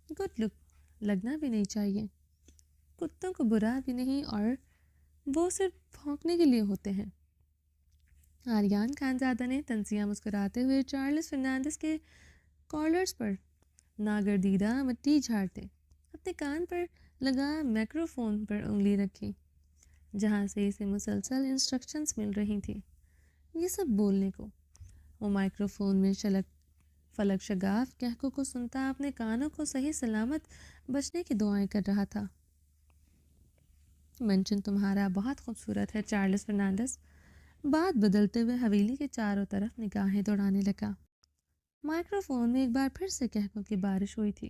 [SPEAKER 1] گڈ لک، لگنا بھی نہیں چاہیے۔ کتوں کو برا بھی نہیں، اور وہ صرف بھونکنے کے لیے ہوتے ہیں۔ آریان خانزادہ نے تنزیہ مسکراتے ہوئے چارلس فرنانڈس کے کالرز پر ناگردیدہ مٹی جھاڑتے اپنے کان پر لگا مائکروفون پر انگلی رکھی، جہاں سے اسے مسلسل انسٹرکشنز مل رہی تھیں یہ سب بولنے کو۔ وہ مائکروفون میں فلک شگاف کہکوں کو سنتا اپنے کانوں کو صحیح سلامت بچنے کی دعائیں کر رہا تھا۔ منشن تمہارا بہت خوبصورت ہے چارلس فرنانڈس، بات بدلتے ہوئے حویلی کے چاروں طرف نگاہیں دوڑانے لگا۔ مائکروفون میں ایک بار پھر سے کہکوں کی بارش ہوئی تھی۔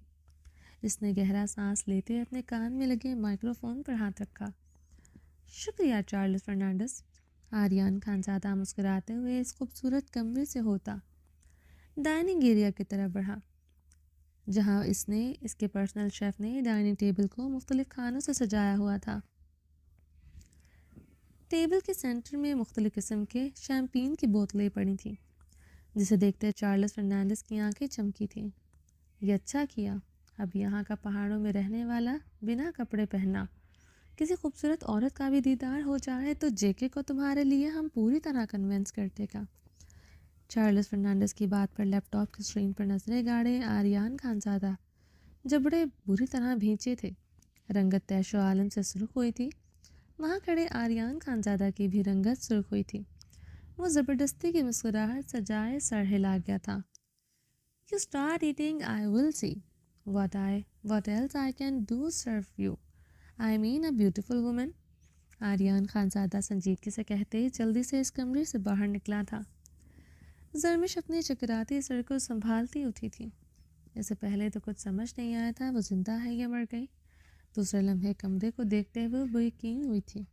[SPEAKER 1] اس نے گہرا سانس لیتے اپنے کان میں لگے مائکروفون پر ہاتھ رکھا۔ شکریہ چارلس فرنانڈس۔ آریان خانزادہ مسکراتے ہوئے اس خوبصورت کمرے سے ہوتا ڈائننگ ایریا کی طرف بڑھا، جہاں اس کے پرسنل شیف نے ڈائننگ ٹیبل کو مختلف کھانوں سے سجایا ہوا تھا۔ ٹیبل کے سینٹر میں مختلف قسم کے شیمپین کی بوتلیں پڑی تھیں، جسے دیکھتے چارلس فرنانڈس کی آنکھیں چمکی تھیں۔ یہ اچھا کیا، اب یہاں کا پہاڑوں میں رہنے والا بنا کپڑے پہنا کسی خوبصورت عورت کا بھی دیدار ہو جائے تو جے کے کو تمہارے لیے ہم پوری طرح کنونس کر دے گا۔ چارلس فرنانڈس کی بات پر لیپ ٹاپ کی اسکرین پر نظریں گاڑے آریان خانزادہ جبڑے بری طرح بھینچے تھے، رنگت طیش و عالم سے سرخ ہوئی تھی۔ وہاں کھڑے آریان خانزادہ کی بھی رنگت سرخ ہوئی تھی۔ وہ زبردستی کی مسکراہٹ سجائے سر ہلا گیا تھا۔ You start eating, I will see what else I can do serve you. I mean a beautiful woman. Aryan Khanzada سنجیدگی سے کہتے جلدی سے اس کمرے سے باہر نکلا تھا۔ زرمش اپنے چکراتی سر کو سنبھالتی اٹھی تھی۔ اسے پہلے تو کچھ سمجھ نہیں آیا تھا وہ زندہ ہے یا مر گئی۔ دوسرے لمحے کمرے کو دیکھتے ہوئے وہ یقین ہوئی تھی۔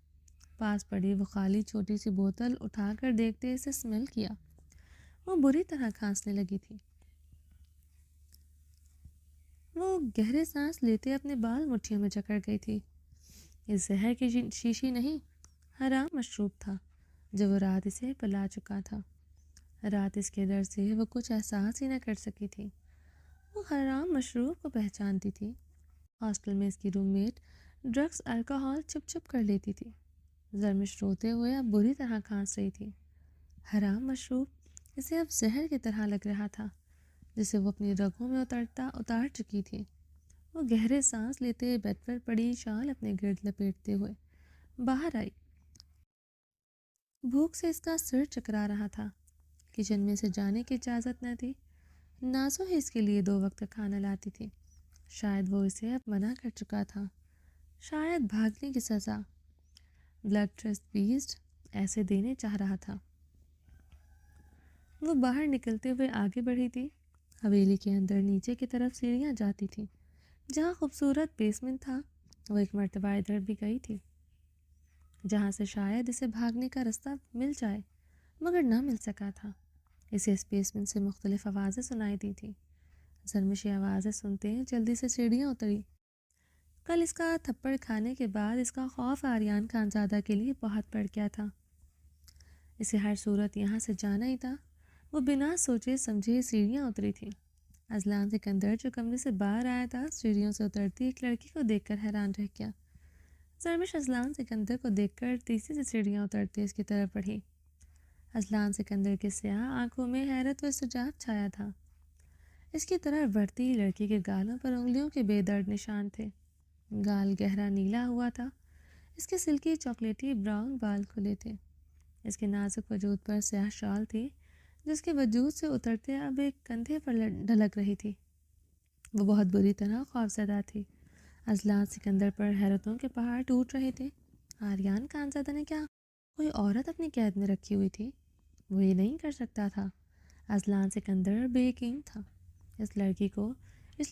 [SPEAKER 1] پاس پڑی وہ خالی چھوٹی سی بوتل اٹھا کر دیکھتے اسے اسمیل کیا۔ وہ بری طرح کھانسنے لگی تھی۔ وہ گہرے سانس لیتے اپنے بال مٹھیوں میں جکڑ گئی تھی۔ یہ زہر کی شیشی نہیں، حرام مشروب تھا جو وہ رات اسے پلا چکا تھا۔ رات اس کے ڈر سے وہ کچھ احساس ہی نہ کر سکی تھی۔ وہ حرام مشروب کو پہچانتی تھی۔ ہاسٹل میں اس کی روم میٹ ڈرگس الکوہول چھپ چھپ کر لیتی تھی۔ زرمش روتے ہوئے اب بری طرح کھانس رہی تھی۔ حرام مشروب اسے اب زہر کی طرح لگ رہا تھا جسے وہ اپنی رگوں میں اتار چکی تھی۔ وہ گہرے سانس لیتے بیڈ پر پڑی شال اپنے گرد لپیٹتے ہوئے باہر آئی۔ بھوک سے اس کا سر چکرا رہا تھا۔ کچن میں سے جانے کی اجازت نہ تھی۔ نازو ہی اس کے لیے 2 وقت کا کھانا لاتی تھی۔ شاید وہ اسے اب منع کر چکا تھا، شاید بھاگنے کی سزا بلڈ ٹرسٹ بیسٹ ایسے دینے چاہ رہا تھا۔ وہ باہر نکلتے ہوئے آگے بڑھی تھی۔ حویلی کے اندر نیچے کی طرف سیڑھیاں جاتی تھیں، جہاں خوبصورت بیسمنٹ تھا۔ وہ ایک مرتبہ ادھر بھی گئی تھی جہاں سے شاید اسے بھاگنے کا رستہ مل جائے، مگر نہ مل سکا تھا۔ اسے اس بیسمنٹ سے مختلف آوازیں سنائی دی تھی۔ زرمشی آوازیں سنتے جلدی سے سیڑھیاں اتری۔ کل اس کا تھپڑ کھانے کے بعد اس کا خوف آریان خانزادہ کے لیے بہت بڑھ گیا تھا۔ اسے ہر صورت یہاں سے جانا ہی تھا۔ وہ بنا سوچے سمجھے سیڑھیاں اتری تھی۔ اذلان سکندر جو کمرے سے باہر آیا تھا سیڑھیوں سے اترتی ایک لڑکی کو دیکھ کر حیران رہ گیا۔ زرمش اذلان سکندر کو دیکھ کر تیزی سے سیڑھیاں اترتے اس کی طرف بڑھی۔ اذلان سکندر کے سیاہ آنکھوں میں حیرت و استعجاب چھایا تھا۔ اس کی طرف بڑھتی لڑکی کے گالوں پر انگلیوں کے بے درد نشان تھے۔ گال گہرا نیلا ہوا تھا، اس کے سلکی چاکلیٹی براؤن بال کھلے تھے۔ اس کے نازک وجود پر سیاہ شال تھی جس کے وجود سے اترتے اب ایک کندھے پر ڈھلک رہی تھی۔ وہ بہت بری طرح خوفزدہ تھی۔ اذلان سکندر پر حیرتوں کے پہاڑ ٹوٹ رہے تھے۔ آریان خانزادہ نے کیا کوئی عورت اپنی قید میں رکھی ہوئی تھی؟ وہ یہ نہیں کر سکتا تھا۔ اذلان سکندر بے یقین تھا۔ اس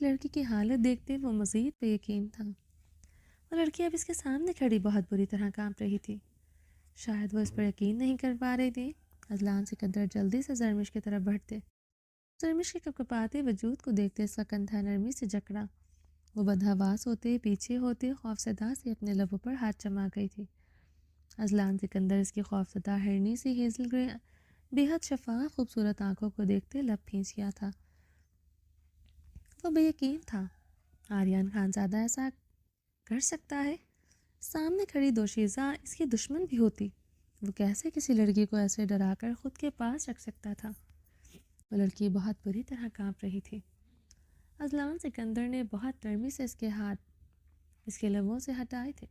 [SPEAKER 1] لڑکی کی حالت دیکھتے وہ مزید بے یقین تھا۔ وہ لڑکی اب اس کے سامنے کھڑی بہت بری طرح کانپ رہی تھی۔ شاید وہ اس پر یقین نہیں کر پا رہی تھی۔ اذلان سکندر جلدی سے زرمش کی طرف بڑھتے، زرمش کے کپکپاتے وجود کو دیکھتے اس کا کندھا نرمی سے جکڑا۔ وہ بدحواس ہوتے پیچھے ہوتے خوفزدہ سے اپنے لبوں پر ہاتھ جما گئی تھی۔ اذلان سکندر اس کی خوفزدہ ہرنی سی ہیزل گرے بے حد شفاف خوبصورت آنکھوں کو دیکھتے لب کھینچ گیا تھا۔ وہ بے یقین تھا، آریان خانزادہ ایسا کر سکتا ہے؟ سامنے کھڑی دوشیزہ اس کی دشمن بھی ہوتی، وہ کیسے کسی لڑکی کو ایسے ڈرا کر خود کے پاس رکھ سکتا تھا؟ وہ لڑکی بہت بری طرح کانپ رہی تھی۔ اذلان سکندر نے بہت نرمی سے اس کے ہاتھ اس کے لبوں سے ہٹائے تھے۔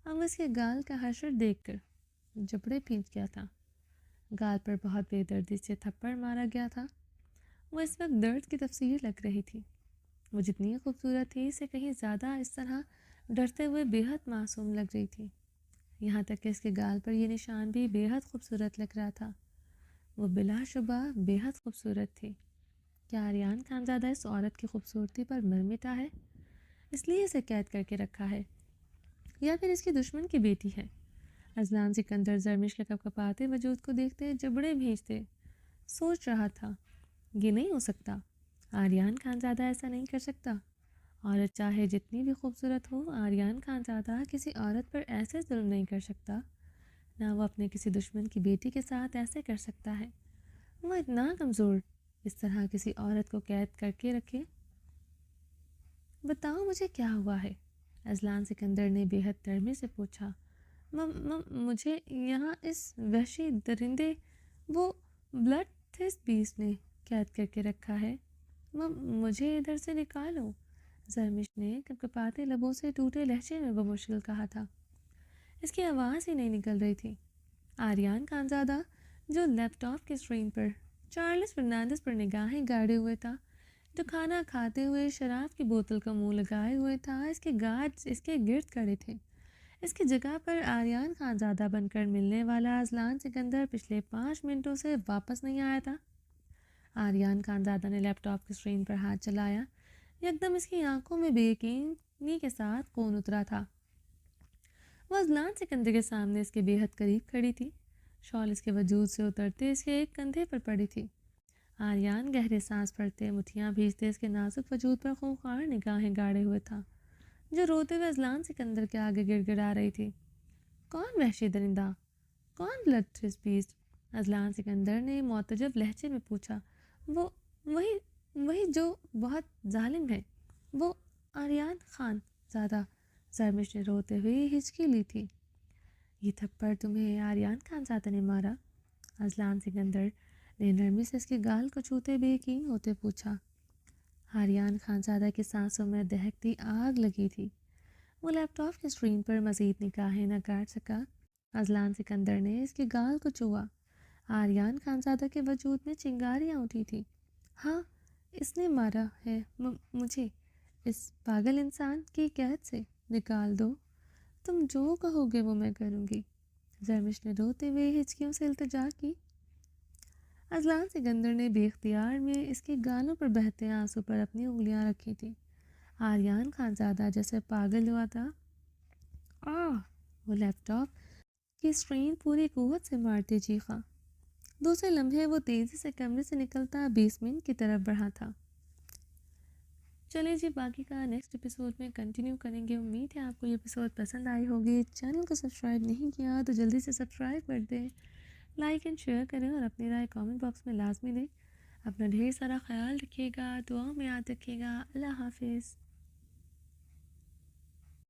[SPEAKER 1] اب اس کے گال کا حشر دیکھ کر جبڑے بھینچ گیا تھا۔ گال پر بہت بے دردی سے تھپڑ مارا گیا تھا۔ وہ اس وقت درد کی تفسیر لگ رہی تھی۔ وہ جتنی خوبصورت تھی اسے کہیں زیادہ اس طرح ڈرتے ہوئے بے حد معصوم لگ رہی تھی۔ یہاں تک کہ اس کے گال پر یہ نشان بھی بے حد خوبصورت لگ رہا تھا۔ وہ بلا شبہ بے حد خوبصورت تھی۔ کیا آریان خانزادہ اس عورت کی خوبصورتی پر مر مٹا ہے، اس لیے اسے قید کر کے رکھا ہے، یا پھر اس کی دشمن کی بیٹی ہے؟ اذلان سکندر زرمش کے کپکپاتے وجود کو دیکھتے جبڑے بھینچتے سوچ رہا تھا، یہ نہیں ہو سکتا، آریان خانزادہ ایسا نہیں کر سکتا۔ عورت چاہے جتنی بھی خوبصورت ہو، آریان خانزادہ کسی عورت پر ایسے ظلم نہیں کر سکتا، نہ وہ اپنے کسی دشمن کی بیٹی کے ساتھ ایسے کر سکتا ہے۔ وہ اتنا کمزور اس طرح کسی عورت کو قید کر کے رکھے۔ بتاؤ مجھے کیا ہوا ہے؟ اذلان سکندر نے بے حد نرمی سے پوچھا۔ مجھے یہاں اس وحشی درندے وہ بلڈ تھس بیسٹ نے قید کر کے رکھا ہے، مجھے ادھر سے نکالو، زرمش نے کپکپاتے لبوں سے ٹوٹے لہجے میں بمشکل کہا تھا۔ اس کی آواز ہی نہیں نکل رہی تھی۔ آریان خانزادہ جو لیپ ٹاپ کی اسکرین پر چارلس فرنانڈس پر نگاہیں گاڑے ہوئے تھا، جو کھانا کھاتے ہوئے شراب کی بوتل کا منہ لگائے ہوئے تھا، اس کے گارڈز اس کے گرد کھڑے تھے۔ اس کی جگہ پر آریان خانزادہ بن کر ملنے والا اذلان سکندر پچھلے 5 منٹوں سے واپس نہیں آیا تھا۔ آریان خانزادہ نے لیپ ٹاپ کی اسکرین پر ہاتھ چلایا۔ یکدم اس کی آنکھوں میں بے یقینی کے ساتھ خون اترا تھا۔ وہ اذلان سکندر کے سامنے اس کے بے حد قریب کھڑی تھی۔ شال اس کے وجود سے اترتے اس کے ایک کندھے پر پڑی تھی۔ آریان گہرے سانس پھڑتے مٹھیاں بھیجتے اس کے نازک وجود پر خونخوار نگاہیں گاڑے ہوئے تھا، جو روتے ہوئے اذلان سکندر کے آگے گڑ گڑا رہی تھی۔ کون وحشی درندہ؟ کون بلڈ تھرس بیسٹ؟ اذلان سکندر نے معتجب لہجے میں پوچھا۔ وہی جو بہت ظالم ہے، وہ آریان خان زادہ، زرمش نے روتے ہوئے ہچکی لی تھی۔ یہ تھپڑ تمہیں آریان خان زادہ نے مارا؟ اذلان سکندر نے نرمی سے اس کے گال کو چھوتے بے یقین ہوتے پوچھا۔ آریان خانزادہ کی سانسوں میں دہکتی آگ لگی تھی۔ وہ لیپ ٹاپ کی اسکرین پر مزید نگاہیں نہ کاٹ سکا۔ اذلان سکندر نے اس کے گال کو چھوا۔ آریان خانزادہ کے وجود میں چنگاریاں اٹھی تھیں۔ ہاں، اس نے مارا ہے مجھے، اس پاگل انسان کی قید سے نکال دو، تم جو کہو گے وہ میں کروں گی، زرمش نے روتے ہوئے ہچکیوں سے التجا کی۔ اذلان سکندر نے بے اختیار میں اس کے گالوں پر بہتے آنسو پر اپنی انگلیاں رکھی تھیں۔ آریان خانزادہ جیسے پاگل ہوا تھا۔ وہ لیپ ٹاپ کی اسکرین پوری قوت سے مارتے چیخا۔ دوسرے لمحے وہ تیزی سے کمرے سے نکلتا بیسمنٹ کی طرف بڑھا تھا۔ چلیں جی، باقی کا نیکسٹ ایپیسوڈ میں کنٹینیو کریں گے۔ امید ہے آپ کو یہ ایپیسوڈ پسند آئی ہوگی۔ چینل کو سبسکرائب نہیں کیا تو جلدی سے سبسکرائب کر دیں، لائک اینڈ شیئر کریں اور اپنی رائے کامنٹ باکس میں لازمی دیں۔ اپنا ڈھیر سارا خیال رکھیے گا، دعاؤں میں یاد رکھیے گا۔ اللہ حافظ۔